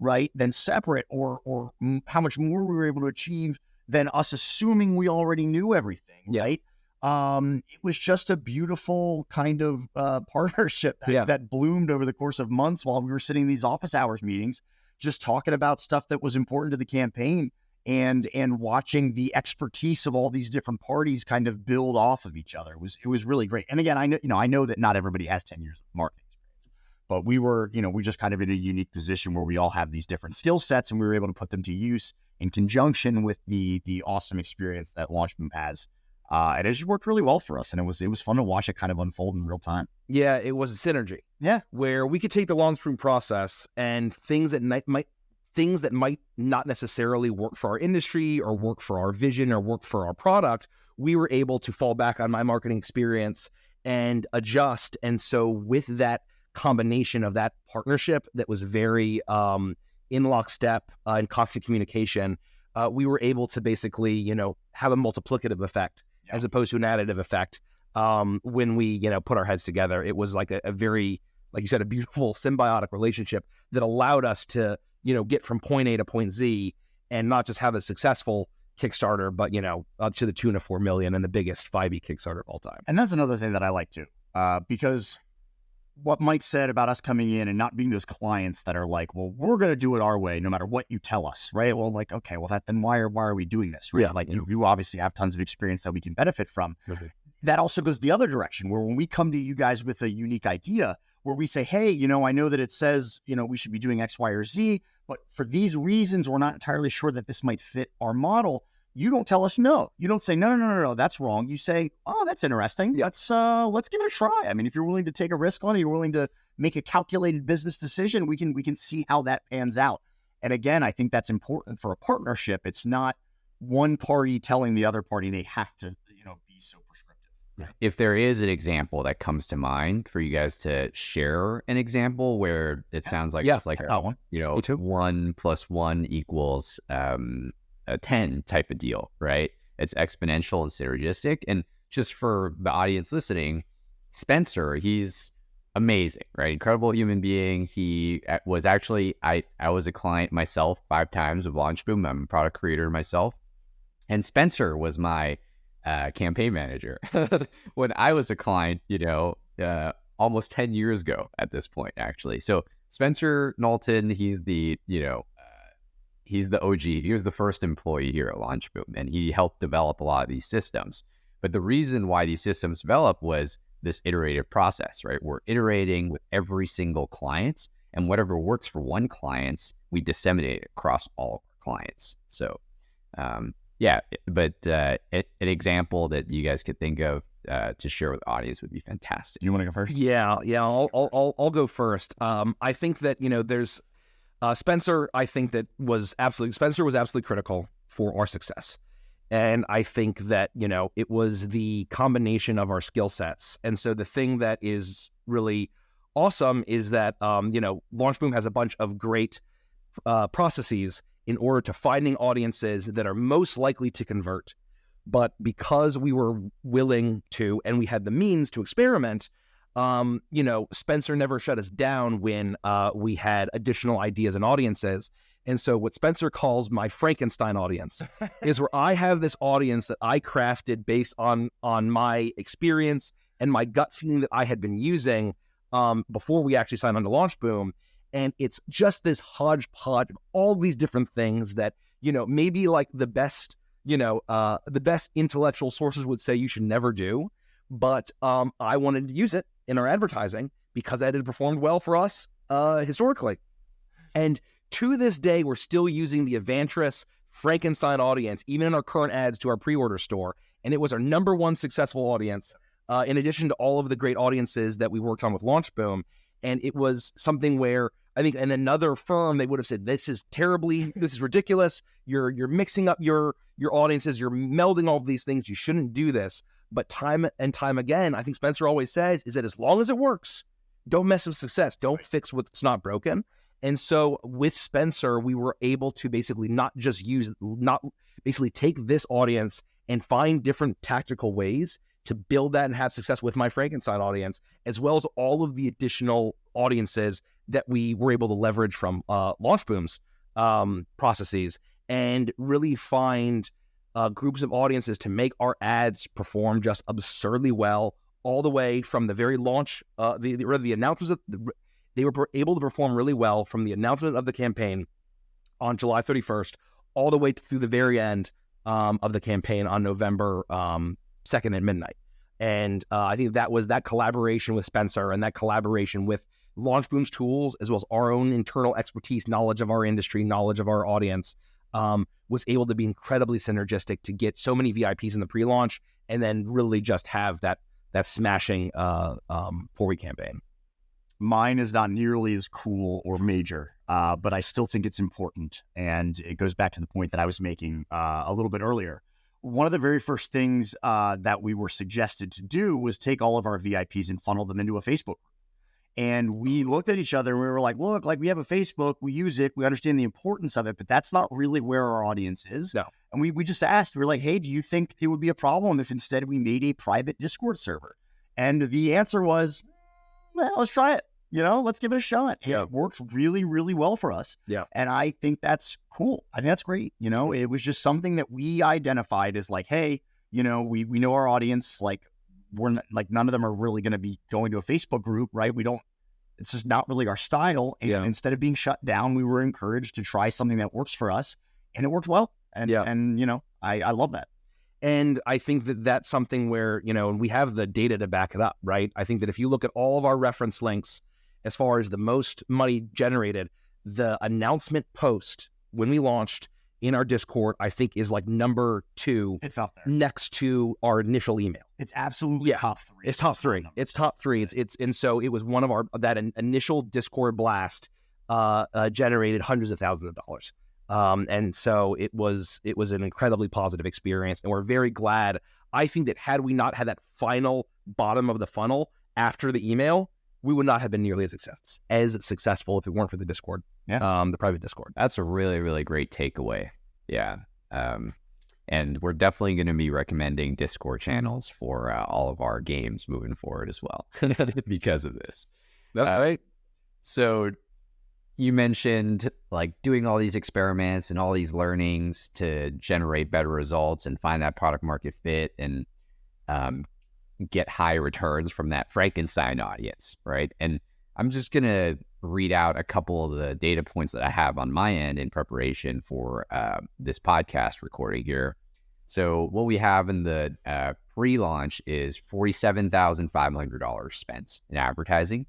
right, than separate, or how much more we were able to achieve than us assuming we already knew everything, right? It was just a beautiful kind of partnership that bloomed over the course of months while we were sitting in these office hours meetings, just talking about stuff that was important to the campaign. And watching the expertise of all these different parties kind of build off of each other it was really great. And again, I know that not everybody has 10 years of marketing experience, but we were, we just kind of in a unique position where we all have these different skill sets, and we were able to put them to use in conjunction with the awesome experience that LaunchBoom has. And it just worked really well for us, and it was fun to watch it kind of unfold in real time. Yeah, it was a synergy. Yeah, where we could take the LaunchBoom process and things that might not necessarily work for our industry or work for our vision or work for our product, we were able to fall back on my marketing experience and adjust. And so with that combination of that partnership that was very in lockstep in constant communication, we were able to basically, have a multiplicative effect as opposed to an additive effect. When we, put our heads together, it was like a very, like you said, a beautiful symbiotic relationship that allowed us to, get from point A to point Z and not just have a successful Kickstarter, but, up to the tune of $4 million and the biggest 5e Kickstarter of all time. And that's another thing that I like too, because what Mike said about us coming in and not being those clients that are like, well, we're going to do it our way, no matter what you tell us, right? Well, like, okay, well, then why are we doing this, right? Yeah. Like, you obviously have tons of experience that we can benefit from. Okay. That also goes the other direction, where when we come to you guys with a unique idea, where we say, hey, I know that it says, we should be doing X, Y, or Z, but for these reasons, we're not entirely sure that this might fit our model. You don't tell us no. You don't say, no, that's wrong. You say, oh, that's interesting. Yeah. Let's give it a try. I mean, if you're willing to take a risk on it, you're willing to make a calculated business decision, we can see how that pans out. And again, I think that's important for a partnership. It's not one party telling the other party they have to, be so prescriptive. If there is an example that comes to mind for you guys to share an example where it sounds like it's like, one. 1 + 1 equals a 10 type of deal, right? It's exponential and synergistic. And just for the audience listening, Spencer, he's amazing, right? Incredible human being. He was actually, I was a client myself 5 times of LaunchBoom. I'm a product creator myself. And Spencer was my campaign manager when I was a client, almost 10 years ago at this point, actually. So Spencer Knowlton, he's the OG. He was the first employee here at LaunchBoom, and he helped develop a lot of these systems. But the reason why these systems developed was this iterative process, right? We're iterating with every single client, and whatever works for one client, we disseminate it across all of our clients. So, an example that you guys could think of to share with the audience would be fantastic. You want to go first? Yeah. I'll go first. I think that there's Spencer. I think that Spencer was absolutely critical for our success, and I think that it was the combination of our skill sets. And so the thing that is really awesome is that LaunchBoom has a bunch of great processes in order to finding audiences that are most likely to convert. But because we were willing to, and we had the means to experiment, Spencer never shut us down when we had additional ideas and audiences. And so what Spencer calls my Frankenstein audience is where I have this audience that I crafted based on my experience and my gut feeling that I had been using before we actually signed on to LaunchBoom. And it's just this hodgepodge of all these different things that, maybe like the best intellectual sources would say you should never do. But I wanted to use it in our advertising because that had performed well for us historically. And to this day, we're still using the Avantris Frankenstein audience, even in our current ads to our pre-order store. And it was our number one successful audience, in addition to all of the great audiences that we worked on with LaunchBoom. And it was something where I think in another firm, they would have said, this is ridiculous. You're mixing up your audiences. You're melding all of these things. You shouldn't do this. But time and time again, I think Spencer always says is that as long as it works, don't mess with success. Don't fix what's not broken. And so with Spencer, we were able to basically take this audience and find different tactical ways to build that and have success with my Frankenstein audience, as well as all of the additional audiences that we were able to leverage from LaunchBoom's processes, and really find groups of audiences to make our ads perform just absurdly well, all the way from the very launch, the announcements. They were able to perform really well from the announcement of the campaign on July 31st, all the way through the very end of the campaign on November 2nd at midnight. And I think that was that collaboration with Spencer and that collaboration with LaunchBoom's tools, as well as our own internal expertise, knowledge of our industry, knowledge of our audience, was able to be incredibly synergistic to get so many VIPs in the pre-launch and then really just have that smashing 4-week campaign. Mine is not nearly as cool or major, but I still think it's important. And it goes back to the point that I was making a little bit earlier. One of the very first things that we were suggested to do was take all of our VIPs and funnel them into a Facebook group. And we looked at each other and we were like, look, like we have a Facebook, we use it, we understand the importance of it, but that's not really where our audience is. No. And we just asked, we were like, hey, do you think it would be a problem if instead we made a private Discord server? And the answer was, well, let's try it. Let's give it a shot. Yeah. It works really, really well for us. Yeah. And I think that's cool. I think that's great. It was just something that we identified as like, hey, we know our audience, like we're not, like none of them are really going to be going to a Facebook group, right? It's just not really our style. And instead of being shut down, we were encouraged to try something that works for us, and it worked well. And I love that. And I think that that's something where, we have the data to back it up, right? I think that if you look at all of our reference links, as far as the most money generated, the announcement post when we launched in our Discord, I think is like number 2. It's up there next to our initial email. It's absolutely top 3. It's top 3. It's top 3. And so it was one of that initial Discord blast generated hundreds of thousands of dollars. And so it was an incredibly positive experience, and we're very glad. I think that had we not had that final bottom of the funnel after the email, we would not have been nearly as successful if it weren't for the Discord, the private Discord. That's a really, really great takeaway. Yeah. And we're definitely going to be recommending Discord channels for all of our games moving forward as well because of this. That's right. So you mentioned like doing all these experiments and all these learnings to generate better results and find that product market fit and get high returns from that Frankenstein audience, right? And I'm just going to read out a couple of the data points that I have on my end in preparation for this podcast recording here. So what we have in the pre-launch is $47,500 spent in advertising,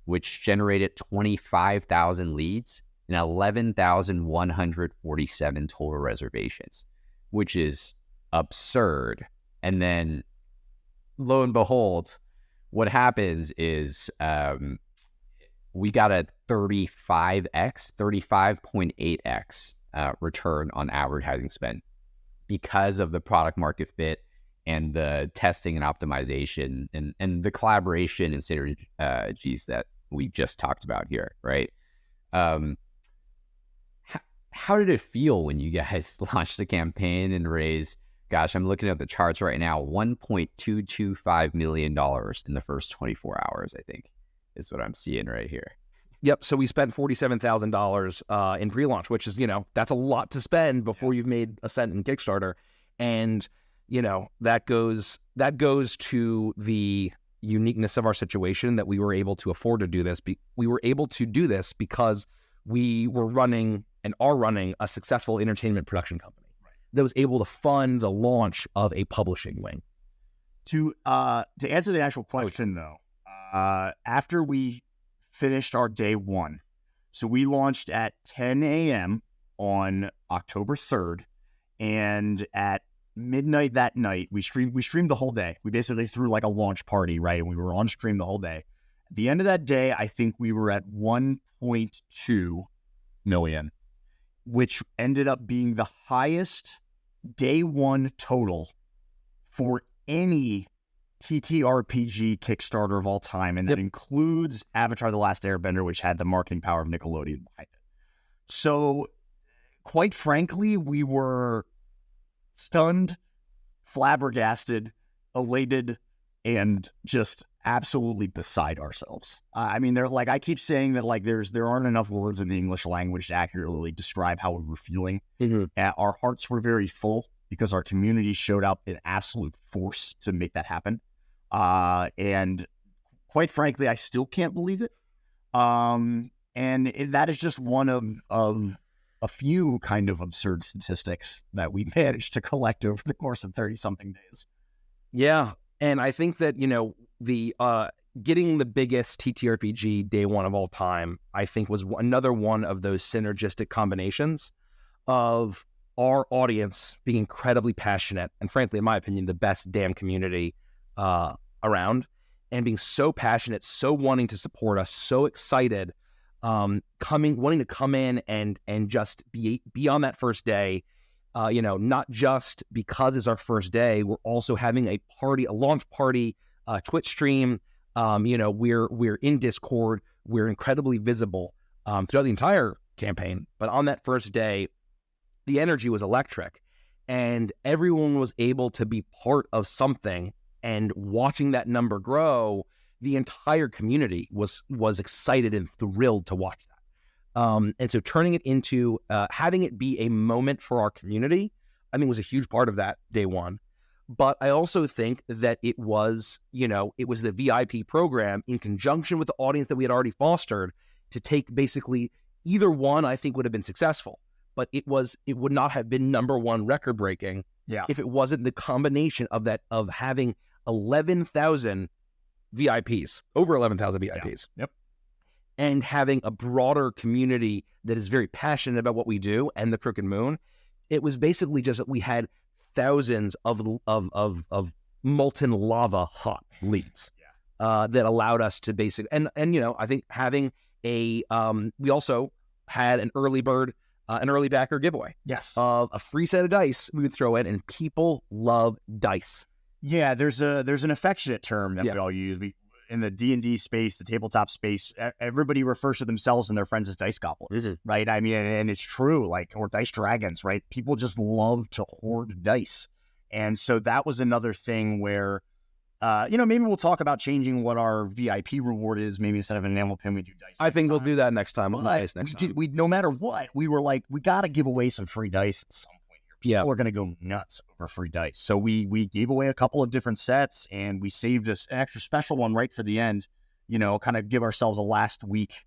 which generated 25,000 leads and 11,147 total reservations, which is absurd. And then lo and behold, what happens is we got a 35.8x return on advertising spend because of the product market fit and the testing and optimization and the collaboration and synergies that we just talked about here, right? How did it feel when you guys launched the campaign and raised, gosh, I'm looking at the charts right now, $1.225 million in the first 24 hours, I think, is what I'm seeing right here. Yep. So we spent $47,000 in pre-launch, which is, that's a lot to spend before you've made a cent in Kickstarter. And, that goes to the uniqueness of our situation that we were able to afford to do this. We were able to do this because we were running and are running a successful entertainment production company that was able to fund the launch of a publishing wing. To answer the actual question, though, after we finished our day 1, so we launched at 10 a.m. on October 3rd, and at midnight that night, we streamed the whole day. We basically threw like a launch party, right? And we were on stream the whole day. At the end of that day, I think we were at 1.2 million, which ended up being the highest day 1 total for any TTRPG Kickstarter of all time. And that includes Avatar: The Last Airbender, which had the marketing power of Nickelodeon behind it. So quite frankly, we were stunned, flabbergasted, elated, and just absolutely beside ourselves. I mean, I keep saying that like there aren't enough words in the English language to accurately describe how we were feeling. Mm-hmm. Our hearts were very full because our community showed up in absolute force to make that happen. And quite frankly, I still can't believe it. And that is just one of a few kind of absurd statistics that we managed to collect over the course of 30-something days. Yeah. And I think that, the getting the biggest TTRPG day 1 of all time, I think was another one of those synergistic combinations of our audience being incredibly passionate and, frankly, in my opinion, the best damn community around, and being so passionate, so wanting to support us, so excited, wanting to come in and just be on that first day. Not just because it's our first day, we're also having a launch party, Twitch stream, We're in Discord. We're incredibly visible throughout the entire campaign. But on that first day, the energy was electric, and everyone was able to be part of something. And watching that number grow, the entire community was excited and thrilled to watch that. And so turning it into having it be a moment for our community, I think was a huge part of that day one. But I also think that it was the VIP program in conjunction with the audience that we had already fostered to take basically either one. I think would have been successful, but it would not have been number one record breaking if it wasn't the combination of that, of having 11,000 VIPs, over 11,000 VIPs. Yep. And having a broader community that is very passionate about what we do and the Crooked Moon. It was basically just that we had thousands of molten lava hot leads that allowed us to and I think having we also had an early backer giveaway. Yes. Of a free set of dice we would throw in, and people love dice. Yeah, there's an affectionate term that we all use. In the D&D space, the tabletop space, everybody refers to themselves and their friends as dice goblins, right? I mean, and it's true, or dice dragons, right? People just love to hoard dice. And so that was another thing where, maybe we'll talk about changing what our VIP reward is. Maybe instead of an enamel pin, we do dice. I think we'll do that next time. No matter what, we were like, we got to give away some free dice at some point. People are going to go nuts over free dice. So we gave away a couple of different sets, and we saved us an extra special one right for the end, kind of give ourselves a last week,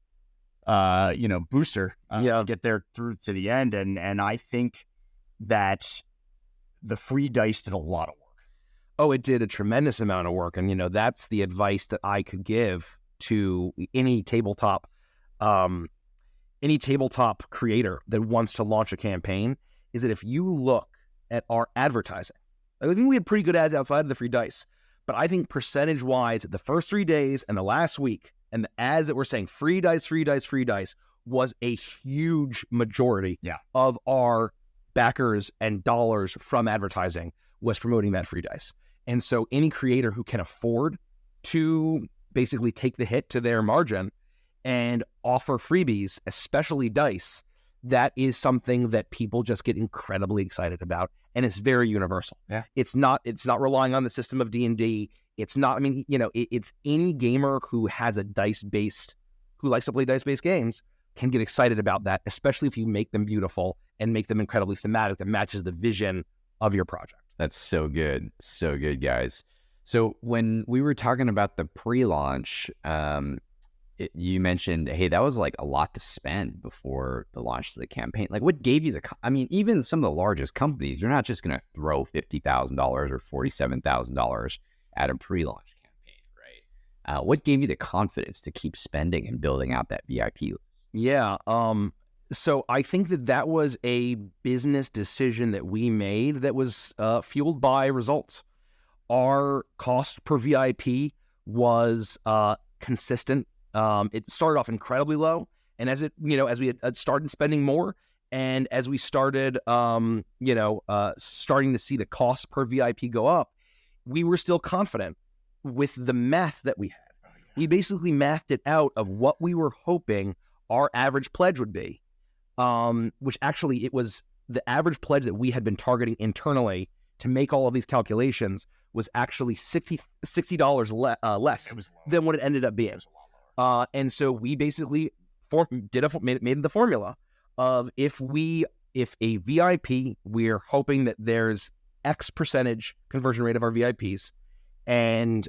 booster to get there through to the end. And I think that the free dice did a lot of work. Oh, it did a tremendous amount of work. And, that's the advice that I could give to any tabletop creator that wants to launch a campaign, is that if you look at our advertising, I think we had pretty good ads outside of the free dice, but I think percentage-wise, the first 3 days and the last week, and the ads that were saying free dice, free dice, free dice, was a huge majority of our backers and dollars from advertising was promoting that free dice. And so any creator who can afford to basically take the hit to their margin and offer freebies, especially dice, that is something that people just get incredibly excited about, and it's very universal. Yeah, it's not relying on the system of D&D. It's not. I mean, it's any gamer who has who likes to play dice-based games can get excited about that, especially if you make them beautiful and make them incredibly thematic that matches the vision of your project. That's so good, guys. So when we were talking about the pre-launch, you mentioned, hey, that was like a lot to spend before the launch of the campaign. Like, what gave you even some of the largest companies, you're not just going to throw $50,000 or $47,000 at a pre-launch campaign, right? What gave you the confidence to keep spending and building out that VIP list? Yeah. So I think that was a business decision that we made that was fueled by results. Our cost per VIP was consistent. It started off incredibly low, and as we had started spending more, and as we started, starting to see the cost per VIP go up, we were still confident with the math that we had. We basically mathed it out of what we were hoping our average pledge would be, which actually it was the average pledge that we had been targeting internally to make all of these calculations was actually $60 less than what it ended up being. And so we basically made the formula of if a VIP, we're hoping that there's X percentage conversion rate of our VIPs, and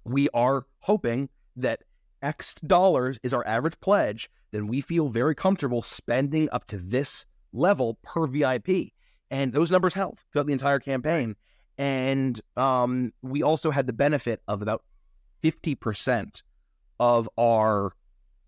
we are hoping that X dollars is our average pledge, then we feel very comfortable spending up to this level per VIP. And those numbers held throughout the entire campaign. And we also had the benefit of about 50% of our,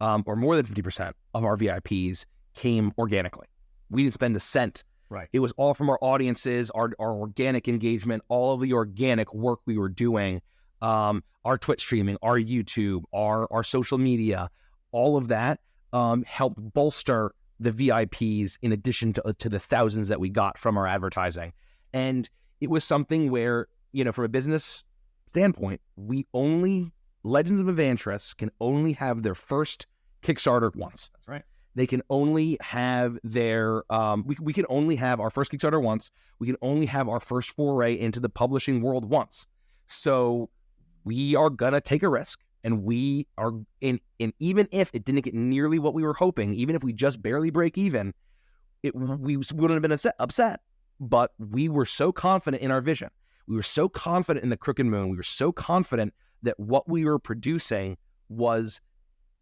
or more than 50% of our VIPs came organically. We didn't spend a cent. Right. It was all from our audiences, our organic engagement, all of the organic work we were doing, our Twitch streaming, our YouTube, our social media, all of that helped bolster the VIPs in addition to the thousands that we got from our advertising. And it was something where, from a business standpoint, we only Legends of Avantris can only have their first Kickstarter once. That's right. They can only have their, we can only have our first Kickstarter once. We can only have our first foray into the publishing world once. So we are going to take a risk, and we are, and even if it didn't get nearly what we were hoping, even if we just barely break even, we wouldn't have been upset, but we were so confident in our vision. We were so confident in the Crooked Moon. We were so confident that what we were producing was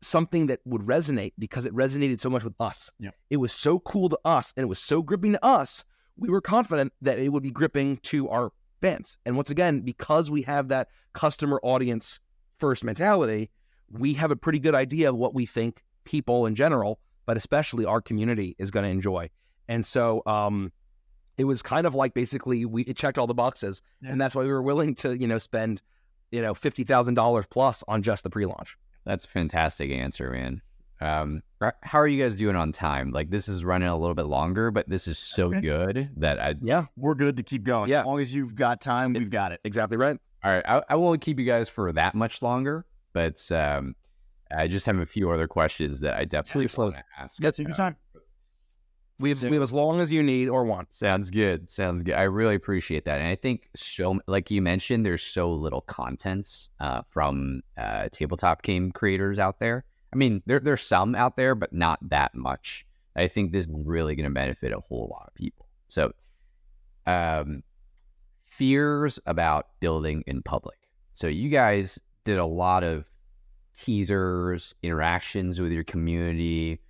something that would resonate because it resonated so much with us. Yeah. It was so cool to us, and it was so gripping to us. We were confident that it would be gripping to our fans. And once again, because we have that customer audience first mentality, we have a pretty good idea of what we think people in general, but especially our community, is going to enjoy. And so it was kind of like basically it checked all the boxes, and that's why we were willing to, spend, $50,000 plus on just the pre-launch. That's a fantastic answer, man. How are you guys doing on time? Like, this is running a little bit longer, but this is so good that we're good to keep going. Yeah. As long as you've got time, we've got it. Exactly right. All right. I won't keep you guys for that much longer, but I just have a few other questions that I definitely want to ask. Yeah, take your time. We have as long as you need or want. Sounds good. I really appreciate that. And I think like you mentioned, there's so little content from tabletop game creators out there. I mean, there's some out there, but not that much. I think this is really going to benefit a whole lot of people. So, fears about building in public. So you guys did a lot of teasers, interactions with your community,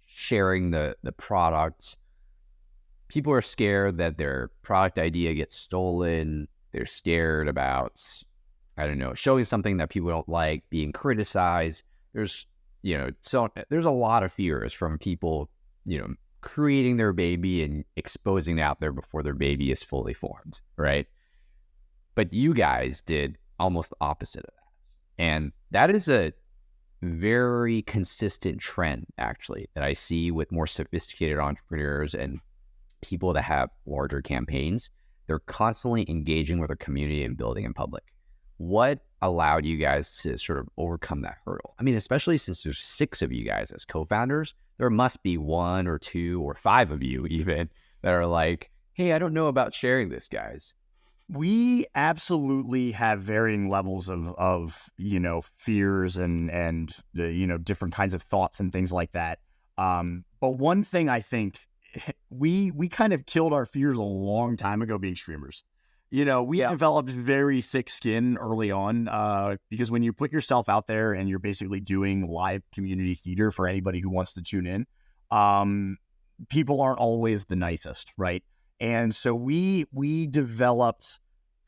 sharing the products. People are scared that their product idea gets stolen. They're scared about, showing something that people don't like, being criticized. There's a lot of fears from people, creating their baby and exposing it out there before their baby is fully formed, right? But you guys did almost the opposite of that. And that is a very consistent trend, actually, that I see with more sophisticated entrepreneurs and people that have larger campaigns. They're constantly engaging with their community and building in public. What allowed you guys to sort of overcome that hurdle? I mean, especially since there's 6 of you guys as co-founders, there must be 1 or 2 or 5 of you even that are like, hey, I don't know about sharing this, guys. We absolutely have varying levels of fears and different kinds of thoughts and things like that. But one thing I think we kind of killed our fears a long time ago being streamers. We developed very thick skin early on because when you put yourself out there and you're basically doing live community theater for anybody who wants to tune in, people aren't always the nicest, right? And so we developed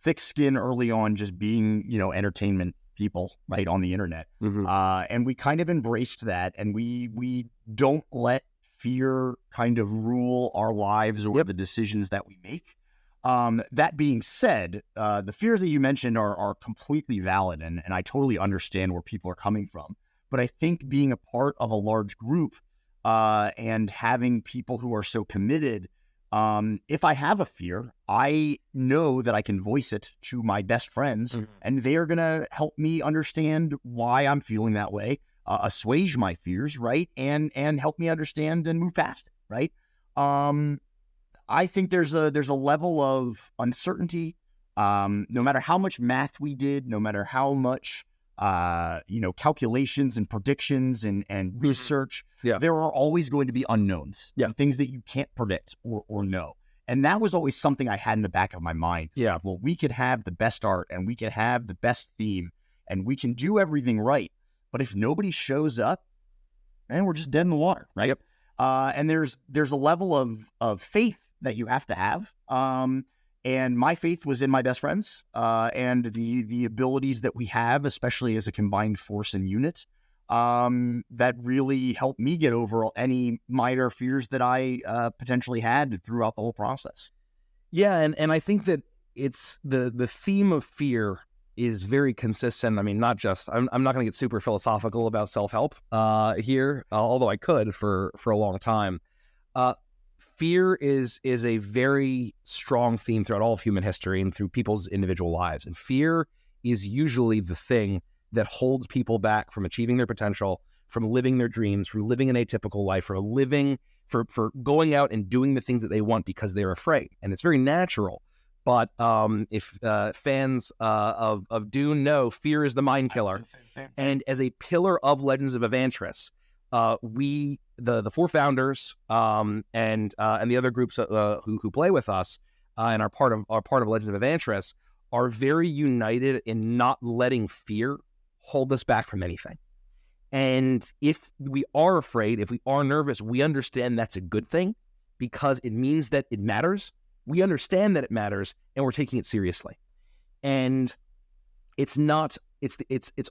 thick skin early on, just being, entertainment people, right, on the internet. Mm-hmm. And we kind of embraced that, and we don't let fear kind of rule our lives or the decisions that we make. That being said, the fears that you mentioned are completely valid, and I totally understand where people are coming from. But I think being a part of a large group and having people who are so committed, if I have a fear, I know that I can voice it to my best friends, and they're going to help me understand why I'm feeling that way, assuage my fears, right? And help me understand and move past it, right? I think there's a level of uncertainty. No matter how much math we did, no matter how much calculations and predictions and research, there are always going to be unknowns, things that you can't predict or know. And that was always something I had in the back of my mind. Yeah. Like, well, we could have the best art and we could have the best theme and we can do everything right. But if nobody shows up, then we're just dead in the water, right? Yep. And there's a level of faith that you have to have. And my faith was in my best friends and the abilities that we have, especially as a combined force and unit, that really helped me get over any minor fears that I potentially had throughout the whole process. Yeah, and I think that it's the theme of fear is very consistent. I mean, not just, I'm not going to get super philosophical about self-help here, although I could for a long time. Fear is a very strong theme throughout all of human history and through people's individual lives. And fear is usually the thing that holds people back from achieving their potential, from living their dreams, from living an atypical life, for going out and doing the things that they want because they're afraid. And it's very natural. But if fans of Dune know, fear is the mind killer. And as a pillar of Legends of Avantris, we, the four founders and the other groups who play with us and are part of Legends of Avantris, are very united in not letting fear hold us back from anything. And if we are afraid, if we are nervous, we understand that's a good thing because it means that it matters. We understand that it matters and we're taking it seriously. And it's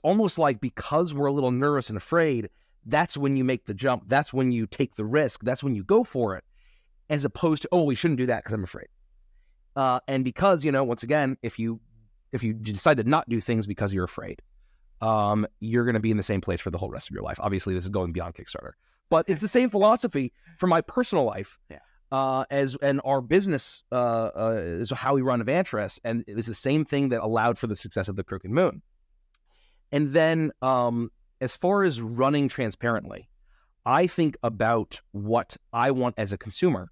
almost like because we're a little nervous and afraid, that's when you make the jump. That's when you take the risk. That's when you go for it, as opposed to, oh, we shouldn't do that because I'm afraid. And because, once again, if you decide to not do things because you're afraid, you're going to be in the same place for the whole rest of your life. Obviously, this is going beyond Kickstarter, but it's the same philosophy for my personal life. Yeah. And our business is how we run Avantris, and it was the same thing that allowed for the success of the Crooked Moon. And then, as far as running transparently, I think about what I want as a consumer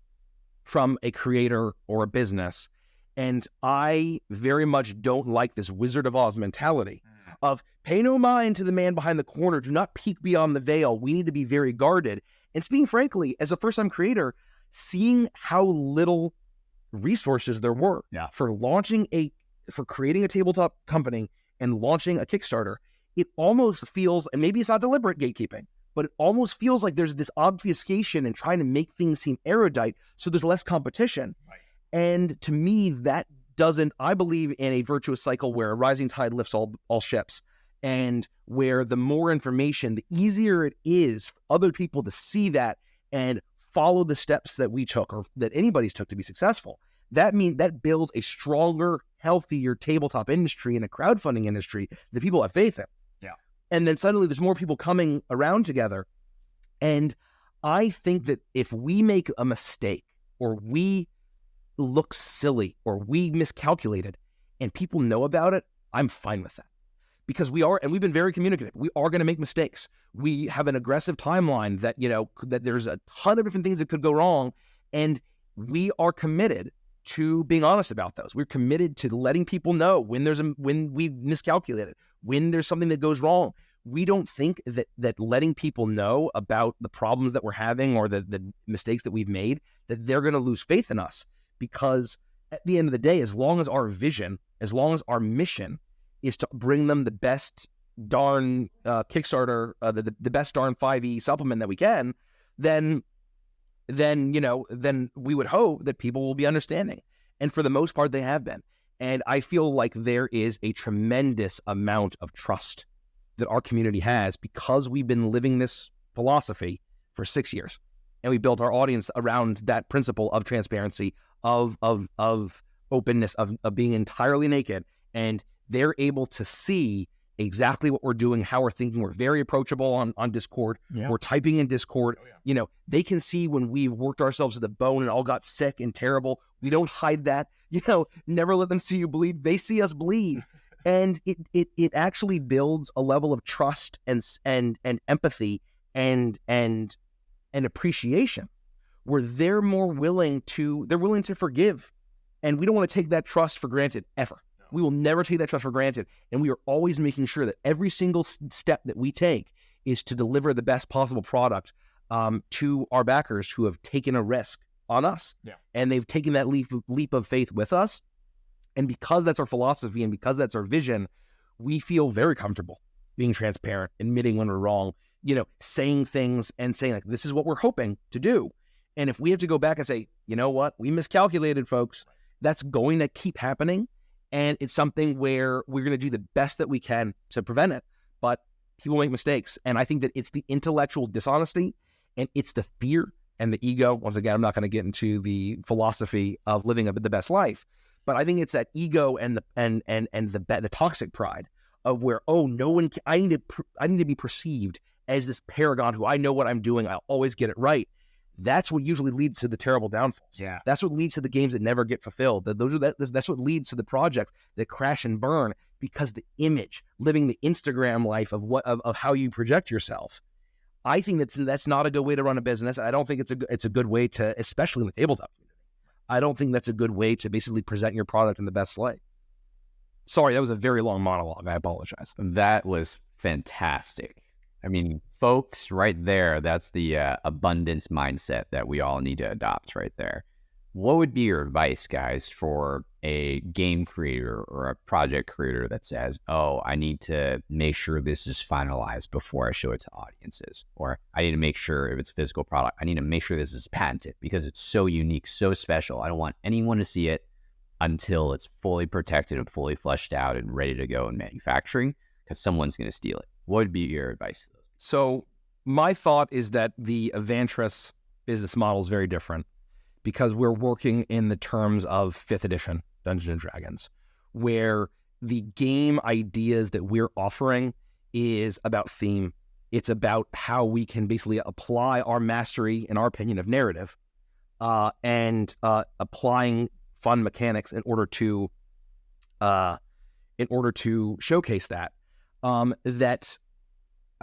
from a creator or a business, and I very much don't like this Wizard of Oz mentality of pay no mind to the man behind the corner, do not peek beyond the veil. We need to be very guarded. And speaking frankly, as a first-time creator, seeing how little resources there were for creating a tabletop company and launching a Kickstarter, it almost feels, and maybe it's not deliberate gatekeeping, but it almost feels like there's this obfuscation and trying to make things seem erudite so there's less competition. Right. And to me, that doesn't, I believe in a virtuous cycle where a rising tide lifts all ships, and where the more information, the easier it is for other people to see that and follow the steps that we took or that anybody's took to be successful. That builds a stronger, healthier tabletop industry and a crowdfunding industry that people have faith in. Yeah. And then suddenly there's more people coming around together. And I think that if we make a mistake or we look silly or we miscalculated and people know about it, I'm fine with that. Because we've been very communicative. We are going to make mistakes. We have an aggressive timeline that, that there's a ton of different things that could go wrong. And we are committed to being honest about those. We're committed to letting people know when we've miscalculated, when there's something that goes wrong. We don't think that letting people know about the problems that we're having or the mistakes that we've made, that they're going to lose faith in us. Because at the end of the day, as long as our vision, as long as our mission is to bring them the best darn Kickstarter, the best darn 5e supplement that we can, then we would hope that people will be understanding. And for the most part, they have been. And I feel like there is a tremendous amount of trust that our community has because we've been living this philosophy for 6 years. And we built our audience around that principle of transparency, of openness, of being entirely naked. And they're able to see exactly what we're doing, how we're thinking. We're very approachable on Discord. Yeah. We're typing in Discord. Oh, yeah. They can see when we've worked ourselves to the bone and all got sick and terrible. We don't hide that. Never let them see you bleed. They see us bleed. And it actually builds a level of trust and empathy and appreciation where they're willing to forgive. And we don't want to take that trust for granted ever. We will never take that trust for granted. And we are always making sure that every single step that we take is to deliver the best possible product to our backers who have taken a risk on us. Yeah. And they've taken that leap of faith with us. And because that's our philosophy and because that's our vision, we feel very comfortable being transparent, admitting when we're wrong, saying things and saying, like, this is what we're hoping to do. And if we have to go back and say, you know what, we miscalculated, folks, that's going to keep happening. And it's something where we're going to do the best that we can to prevent it. But people make mistakes. And I think that it's the intellectual dishonesty and it's the fear and the ego. Once again, I'm not going to get into the philosophy of living the best life, but I think it's that ego and the toxic pride of where, no one, I need to be perceived as this paragon who I know what I'm doing. I'll always get it right. That's what usually leads to the terrible downfalls. Yeah. That's what leads to the games that never get fulfilled. That's what leads to the projects that crash and burn, because the image, living the Instagram life of how you project yourself. I think that's not a good way to run a business. I don't think it's a good way to, especially in the tabletop community. I don't think that's a good way to basically present your product in the best light. Sorry, that was a very long monologue. I apologize. That was fantastic. I mean, folks, right there, that's the abundance mindset that we all need to adopt right there. What would be your advice, guys, for a game creator or a project creator that says, oh, I need to make sure this is finalized before I show it to audiences, or I need to make sure if it's a physical product, I need to make sure this is patented because it's so unique, so special. I don't want anyone to see it until it's fully protected and fully fleshed out and ready to go in manufacturing, because someone's going to steal it. What would be your advice to those? So my thought is that the Avantris business model is very different, because we're working in the terms of 5th edition Dungeons and Dragons, where the game ideas that we're offering is about theme. It's about how we can basically apply our mastery, in our opinion, of narrative, and applying fun mechanics in order to showcase that. I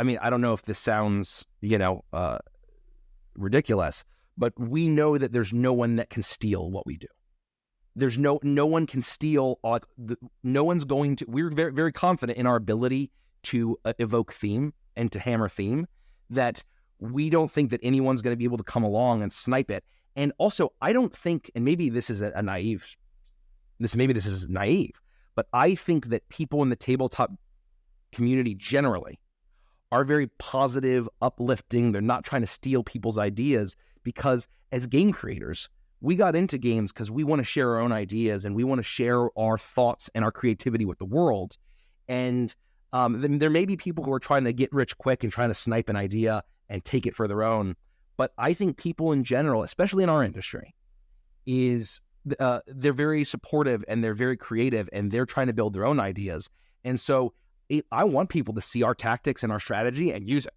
mean, I don't know if this sounds, ridiculous, but we know that there's no one that can steal what we do. There's no one can steal. No one's going to. We're very, very confident in our ability to evoke theme and to hammer theme, that we don't think that anyone's going to be able to come along and snipe it. And also, I don't think, and maybe this is naive, but I think that people in the tabletop community generally are very positive, uplifting. They're not trying to steal people's ideas, because as game creators, we got into games because we want to share our own ideas and we want to share our thoughts and our creativity with the world. And then there may be people who are trying to get rich quick and trying to snipe an idea and take it for their own. But I think people in general, especially in our industry, they're very supportive and they're very creative and they're trying to build their own ideas. And so I want people to see our tactics and our strategy and use it.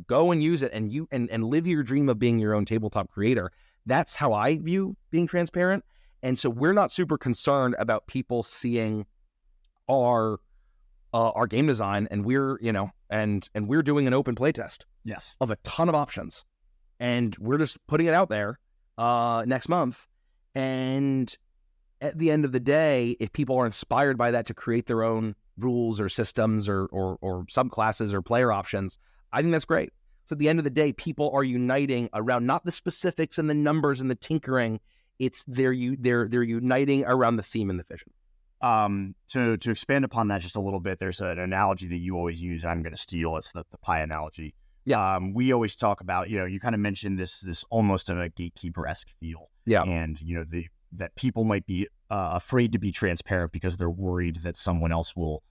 Go and use it and live your dream of being your own tabletop creator. That's how I view being transparent. And so we're not super concerned about people seeing our game design, and we're we're doing an open play test. Yes. Of a ton of options. And we're just putting it out there next month. And at the end of the day, if people are inspired by that to create their own rules or systems or subclasses or player options, I think that's great. So at the end of the day, people are uniting around not the specifics and the numbers and the tinkering. They're uniting around the theme and the vision. To expand upon that just a little bit, there's an analogy that you always use. I'm going to steal. It's the pie analogy. Yeah. We always talk about, you kind of mentioned this almost of a gatekeeper-esque feel. Yeah. And, that people might be afraid to be transparent because they're worried that someone else will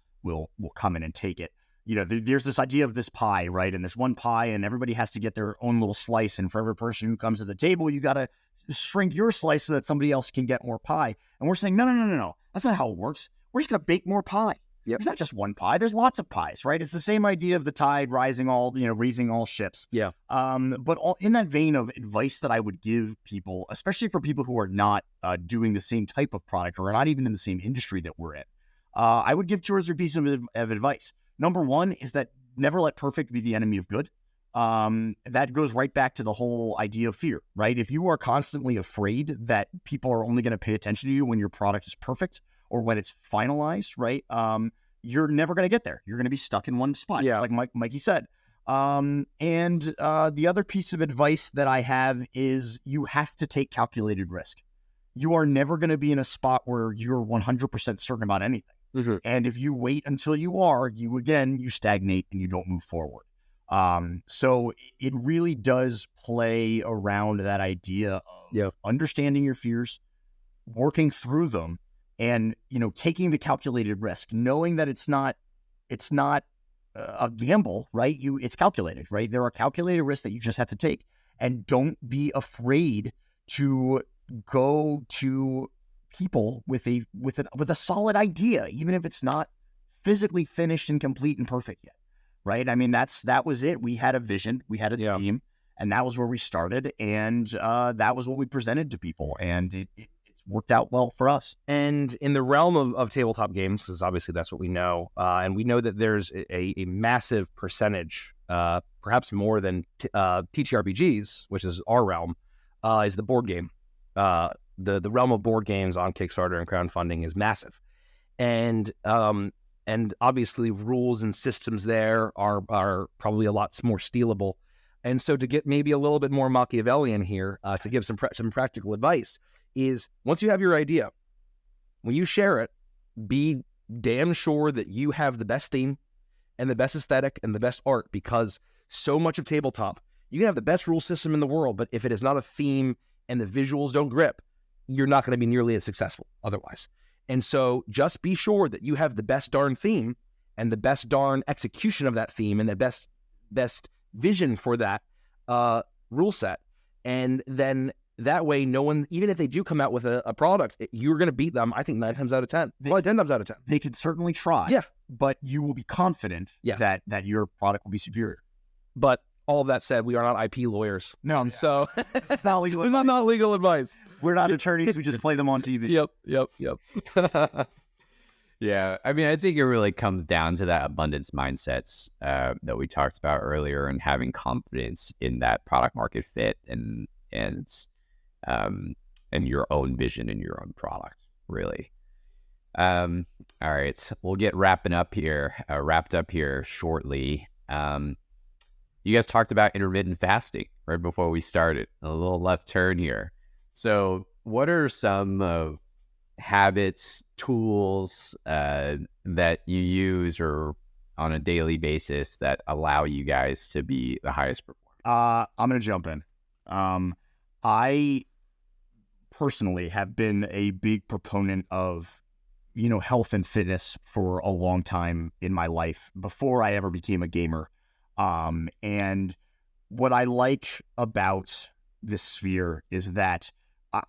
come in and take it. There's this idea of this pie, right? And there's one pie and everybody has to get their own little slice. And for every person who comes to the table, you got to shrink your slice so that somebody else can get more pie. And we're saying, no. That's not how it works. We're just going to bake more pie. Yep. There's not just one pie. There's lots of pies, right? It's the same idea of the tide raising all ships. Yeah. But in that vein of advice that I would give people, especially for people who are not doing the same type of product or are not even in the same industry that we're in, I would give 2 or 3 pieces of advice. Number one is that never let perfect be the enemy of good. That goes right back to the whole idea of fear, right? If you are constantly afraid that people are only going to pay attention to you when your product is perfect or when it's finalized, right? You're never going to get there. You're going to be stuck in one spot, yeah. Like Mikey said. And the other piece of advice that I have is you have to take calculated risk. You are never going to be in a spot where you're 100% certain about anything. Mm-hmm. And if you wait until you are, you stagnate and you don't move forward. So it really does play around that idea of understanding your fears, working through them, and, taking the calculated risk, knowing that it's not a gamble, right? It's calculated, right? There are calculated risks that you just have to take, and don't be afraid to go to people with a solid idea, even if it's not physically finished and complete and perfect yet, right? I mean, that was it. We had a vision, we had a theme, And that was where we started. And that was what we presented to people. And it's worked out well for us. And in the realm of tabletop games, because obviously that's what we know, and we know that there's a massive percentage, perhaps more than TTRPGs, which is our realm, is the board game. The realm of board games on Kickstarter and crowdfunding is massive. And obviously rules and systems there are probably a lot more stealable. And so to get maybe a little bit more Machiavellian here, to give some practical advice, is once you have your idea, when you share it, be damn sure that you have the best theme and the best aesthetic and the best art, because so much of tabletop, you can have the best rule system in the world, but if it is not a theme and the visuals don't grip, you're not going to be nearly as successful otherwise. And so just be sure that you have the best darn theme and the best darn execution of that theme and the best vision for that rule set. And then that way, no one, even if they do come out with a product, you're going to beat them, I think, 9 times out of 10. Probably 10 times out of 10. They could certainly try. Yeah. But you will be confident that your product will be superior. But all of that said, we are not IP lawyers. No. So it's not legal advice. It's not legal advice. We're not attorneys. We just play them on TV. Yep. Yeah. I mean, I think it really comes down to that abundance mindsets that we talked about earlier, and having confidence in that product market fit and your own vision and your own product, really. All right. We'll get wrapped up here shortly. You guys talked about intermittent fasting right before we started. A little left turn here. So what are some habits, tools that you use or on a daily basis that allow you guys to be the highest performers? I'm going to jump in. I personally have been a big proponent of, health and fitness for a long time in my life before I ever became a gamer. And what I like about this sphere is that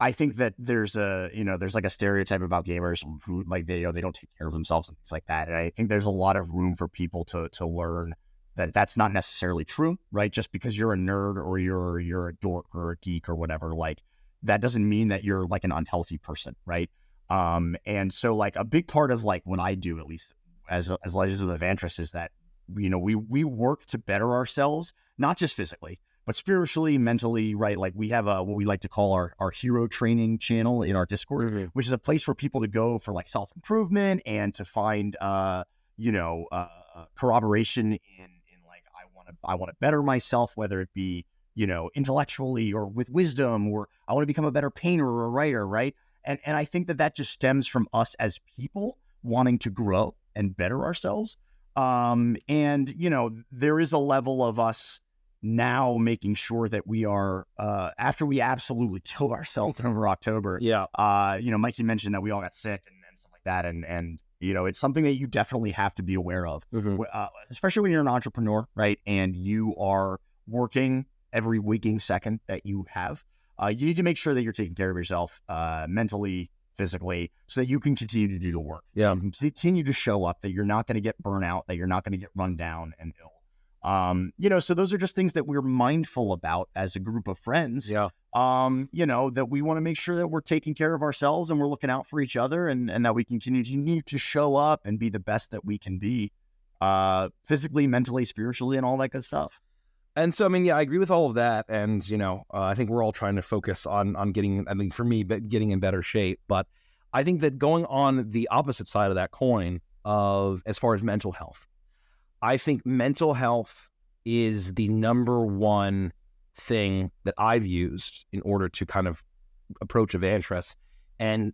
I think that there's like a stereotype about gamers who like they don't take care of themselves and things like that. And I think there's a lot of room for people to learn that that's not necessarily true, right? Just because you're a nerd or you're a dork or a geek or whatever, like that doesn't mean that you're like an unhealthy person, right? And so like a big part of like what I do, at least as Legends of Avantris, is that we work to better ourselves, not just physically, but spiritually, mentally, right? Like we have what we like to call our hero training channel in our Discord, which is a place for people to go for like self-improvement and to find, corroboration in like, I want to better myself, whether it be, intellectually or with wisdom, or I want to become a better painter or a writer, right? And I think that just stems from us as people wanting to grow and better ourselves. And, there is a level of us now making sure that we are, after we absolutely killed ourselves over October. Yeah. Mikey mentioned that we all got sick and stuff like that. And, it's something that you definitely have to be aware of, especially when you're an entrepreneur, right? And you are working every waking second that you have. You need to make sure that you're taking care of yourself, mentally, physically, so that you can continue to do the work. Yeah. You can continue to show up, that you're not going to get burnout, that you're not going to get run down and ill. So those are just things that we're mindful about as a group of friends. Yeah. That we want to make sure that we're taking care of ourselves and we're looking out for each other, and that we can continue to show up and be the best that we can be, physically, mentally, spiritually, and all that good stuff. And so, I agree with all of that. And, I think we're all trying to focus on getting, for me, getting in better shape. But I think that going on the opposite side of that coin of, as far as mental health, I think mental health is the number one thing that I've used in order to kind of approach Avantris. And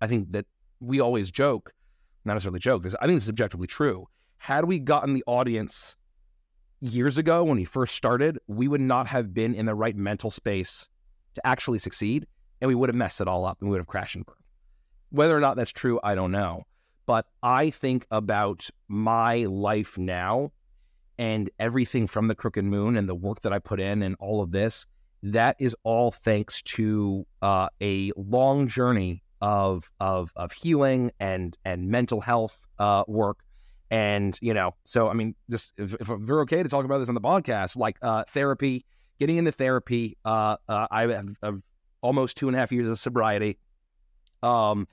I think that we always joke, not necessarily joke, I think this is objectively true. Had we gotten the audience years ago when we first started, we would not have been in the right mental space to actually succeed, and we would have messed it all up and we would have crashed and burned. Whether or not that's true, I don't know. But I think about my life now and everything from the Crooked Moon and the work that I put in and all of this, that is all thanks to a long journey of healing and mental health work. And, so, just if we're okay to talk about this on the podcast, like therapy, getting into therapy. I have almost 2.5 years of sobriety, and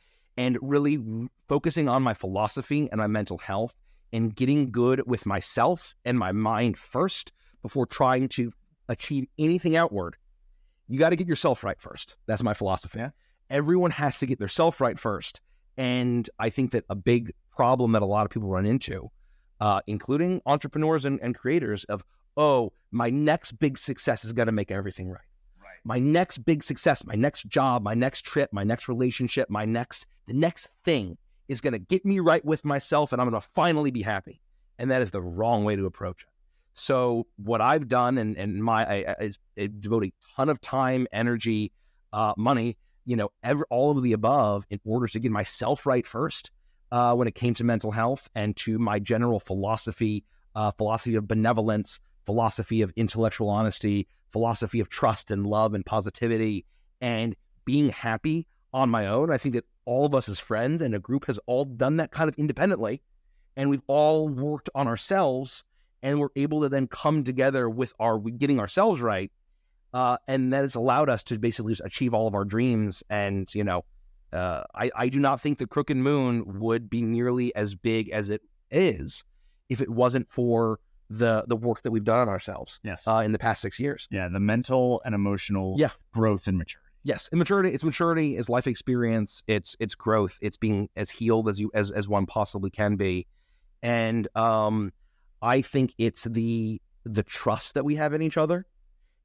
really focusing on my philosophy and my mental health and getting good with myself and my mind first before trying to achieve anything outward. You got to get yourself right first. That's my philosophy. Yeah. Everyone has to get their self right first. And I think that a big problem that a lot of people run into, including entrepreneurs and creators, of, oh, my next big success is going to make everything right. My next big success, my next job, my next trip, my next relationship, the next thing is going to get me right with myself, and I'm going to finally be happy. And that is the wrong way to approach it. So what I've done is devote a ton of time, energy, money, all of the above in order to get myself right first when it came to mental health and to my general philosophy of benevolence, philosophy of intellectual honesty, philosophy of trust and love and positivity, and being happy on my own. I think that all of us as friends and a group has all done that kind of independently, and we've all worked on ourselves, and we're able to then come together with getting ourselves right, and that has allowed us to basically just achieve all of our dreams. And I do not think the Crooked Moon would be nearly as big as it is if it wasn't for the work that we've done on ourselves. Yes. In the past 6 years. Yeah, the mental and emotional growth and maturity. Yes, and maturity. It's maturity. It's life experience. It's growth. It's being as healed as one possibly can be, and I think it's the trust that we have in each other,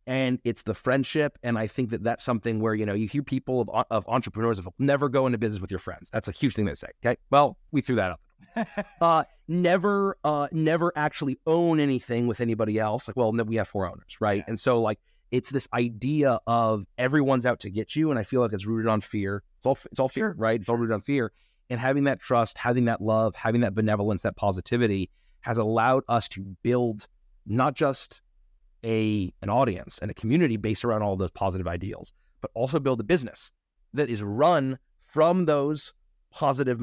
and it's the friendship. And I think that that's something where you hear people of entrepreneurs of never go into business with your friends. That's a huge thing to say. Okay, well, we threw that up. Never actually own anything with anybody else. Like, well, we have 4 owners, right? Yeah. And so it's this idea of everyone's out to get you, and I feel like it's rooted on fear. It's all fear, right? It's all rooted on fear. And having that trust, having that love, having that benevolence, that positivity has allowed us to build not just an audience and a community based around all those positive ideals, but also build a business that is run from those positive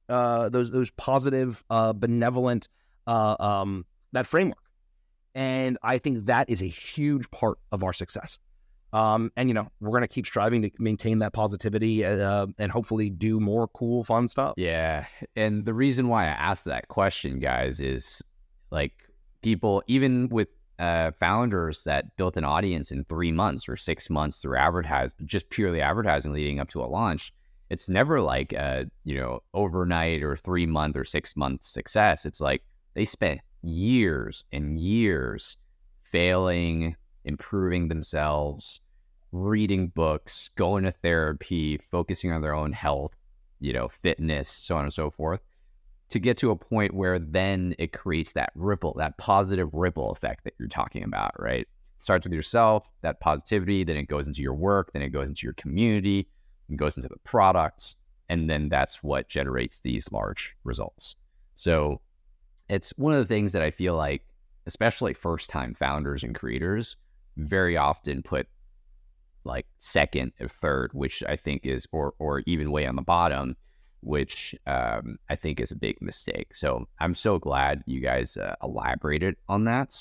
those positive, benevolent, that framework. And I think that is a huge part of our success. And we're going to keep striving to maintain that positivity and hopefully do more cool, fun stuff. Yeah. And the reason why I asked that question, guys, is people, even with founders that built an audience in 3 months or 6 months through just purely advertising leading up to a launch, it's never like overnight or 3 month or 6 month success. It's like they spent years and years failing, improving themselves, reading books, going to therapy, focusing on their own health, fitness, so on and so forth, to get to a point where then it creates that positive ripple effect that you're talking about, right? It starts with yourself, that positivity, then it goes into your work, then it goes into your community, and goes into the products, and then that's what generates these large results. So it's one of the things that I feel like, especially first-time founders and creators, very often put second or third, which I think is, or even way on the bottom, which I think is a big mistake. So I'm so glad you guys elaborated on that.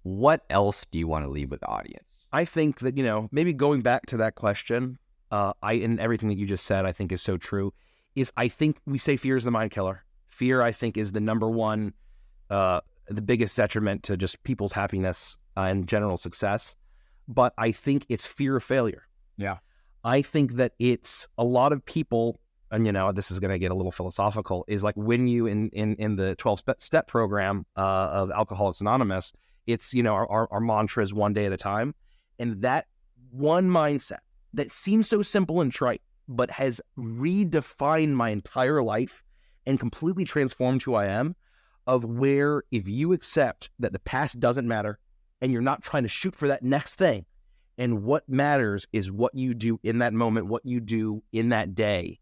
What else do you want to leave with the audience? I think that, maybe going back to that question, and everything that you just said, I think is so true, is I think we say fear is the mind killer. Fear, I think, is the number one, the biggest detriment to just people's happiness and general success. But I think it's fear of failure. Yeah. I think that it's a lot of people, and this is going to get a little philosophical, is like when you in the 12-step program of Alcoholics Anonymous, it's, our mantra is one day at a time. And that one mindset that seems so simple and trite, but has redefined my entire life and completely transformed who I am, of where if you accept that the past doesn't matter and you're not trying to shoot for that next thing, and what matters is what you do in that moment, what you do in that day,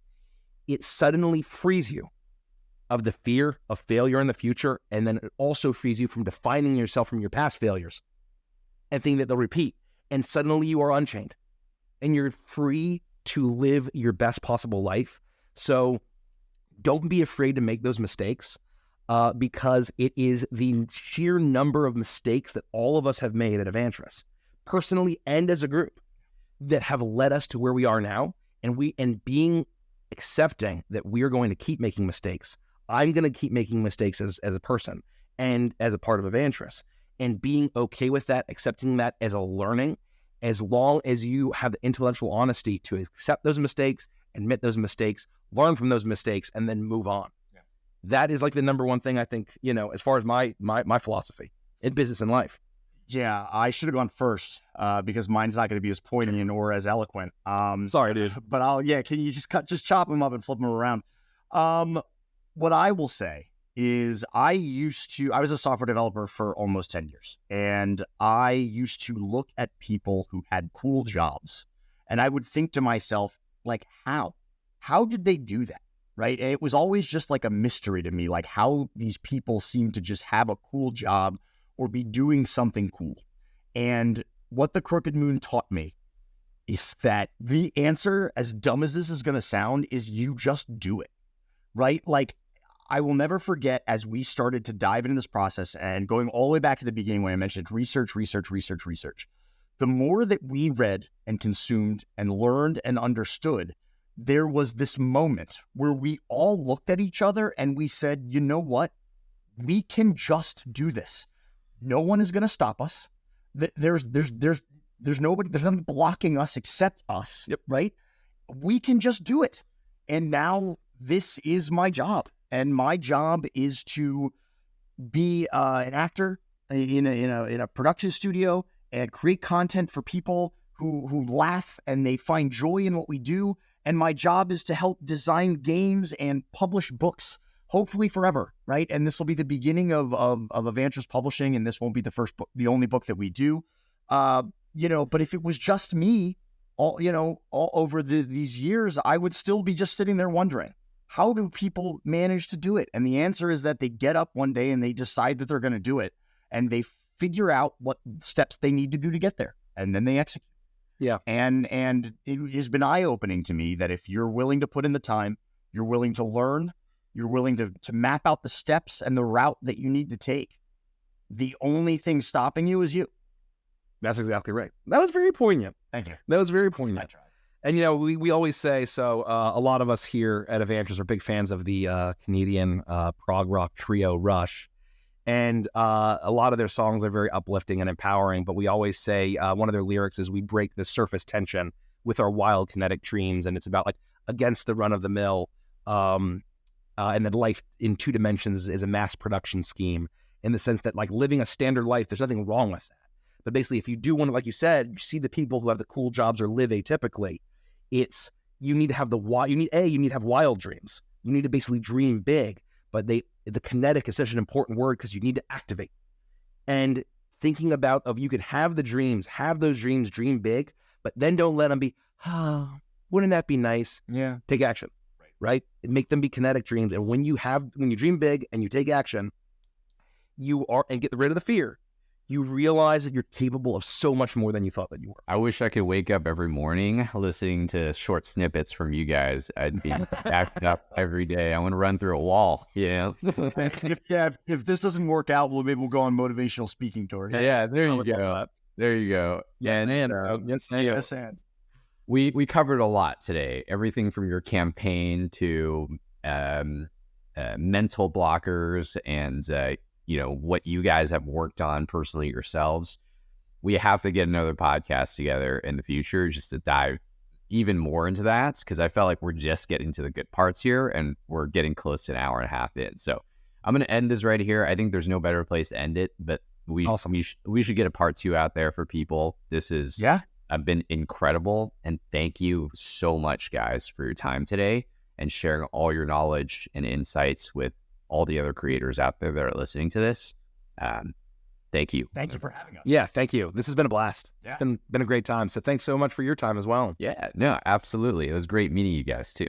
it suddenly frees you of the fear of failure in the future. And then it also frees you from defining yourself from your past failures and thinking that they'll repeat. And suddenly you are unchained and you're free to live your best possible life. So don't be afraid to make those mistakes. because it is the sheer number of mistakes that all of us have made at Avantris, personally and as a group, that have led us to where we are now. And being accepting that we are going to keep making mistakes. I'm going to keep making mistakes as a person and as a part of Avantris, and being okay with that, accepting that as a learning, as long as you have the intellectual honesty to accept those mistakes, admit those mistakes, learn from those mistakes, and then move on. Yeah. That is like the number one thing, I think, as far as my philosophy in business and life. Yeah, I should have gone first because mine's not going to be as poignant or as eloquent. Sorry, dude. But can you just chop them up and flip them around? What I will say is I was a software developer for almost 10 years, and I used to look at people who had cool jobs, and I would think to myself, like, how did they do that? Right? And it was always just like a mystery to me, like how these people seem to just have a cool job or be doing something cool. And what the Crooked Moon taught me is that the answer, as dumb as this is going to sound, is you just do it, right? Like, I will never forget as we started to dive into this process and going all the way back to the beginning when I mentioned research. The more that we read and consumed and learned and understood, there was this moment where we all looked at each other and we said, you know what? We can just do this. No one is going to stop us. There's nobody, there's nothing blocking us except us. Yep. Right? We can just do it. And now this is my job. And my job is to be an actor in a production studio and create content for people who laugh and they find joy in what we do. And my job is to help design games and publish books, hopefully forever, right? And this will be the beginning of Avantris publishing, and this won't be the first book, the only book that we do. But if it was just me, all over these years, I would still be just sitting there wondering, how do people manage to do it? And the answer is that they get up one day and they decide that they're going to do it, and they figure out what steps they need to do to get there, and then they execute. Yeah. And it has been eye-opening to me that if you're willing to put in the time, you're willing to learn, you're willing to map out the steps and the route that you need to take, the only thing stopping you is you. That's exactly right. That was very poignant. Thank you. That was very poignant. I tried. And, we always say, a lot of us here at Avantris are big fans of the Canadian prog rock trio Rush. And a lot of their songs are very uplifting and empowering. But we always say one of their lyrics is, we break the surface tension with our wild kinetic dreams. And it's about like against the run of the mill. And that life in two dimensions is a mass production scheme, in the sense that like living a standard life, there's nothing wrong with that. But basically, if you do want to, like you said, you see the people who have the cool jobs or live atypically, you need to have you need to have wild dreams. You need to basically dream big, but the kinetic is such an important word because you need to activate. And thinking about you could have the dreams, have those dreams, dream big, but then don't let them be, wouldn't that be nice? Yeah. Take action, right? Make them be kinetic dreams. And when you dream big and you take action, and get rid of the fear, you realize that you're capable of so much more than you thought that you were. I wish I could wake up every morning listening to short snippets from you guys. I'd be backed up every day. I want to run through a wall, If this doesn't work out, maybe we'll go on motivational speaking tours. Yeah, there you go. There you go. Yes, and we covered a lot today. Everything from your campaign to mental blockers and what you guys have worked on personally yourselves. We have to get another podcast together in the future just to dive even more into that, because I felt like we're just getting to the good parts here and we're getting close to an hour and a half in. So I'm going to end this right here. I think there's no better place to end it, but we should get a part 2 out there for people. This has been incredible. And thank you so much, guys, for your time today and sharing all your knowledge and insights with all the other creators out there that are listening to this. Thank you. Thank you for having us. Yeah, thank you. This has been a blast. Yeah. Been a great time. So thanks so much for your time as well. Yeah, no, absolutely. It was great meeting you guys too.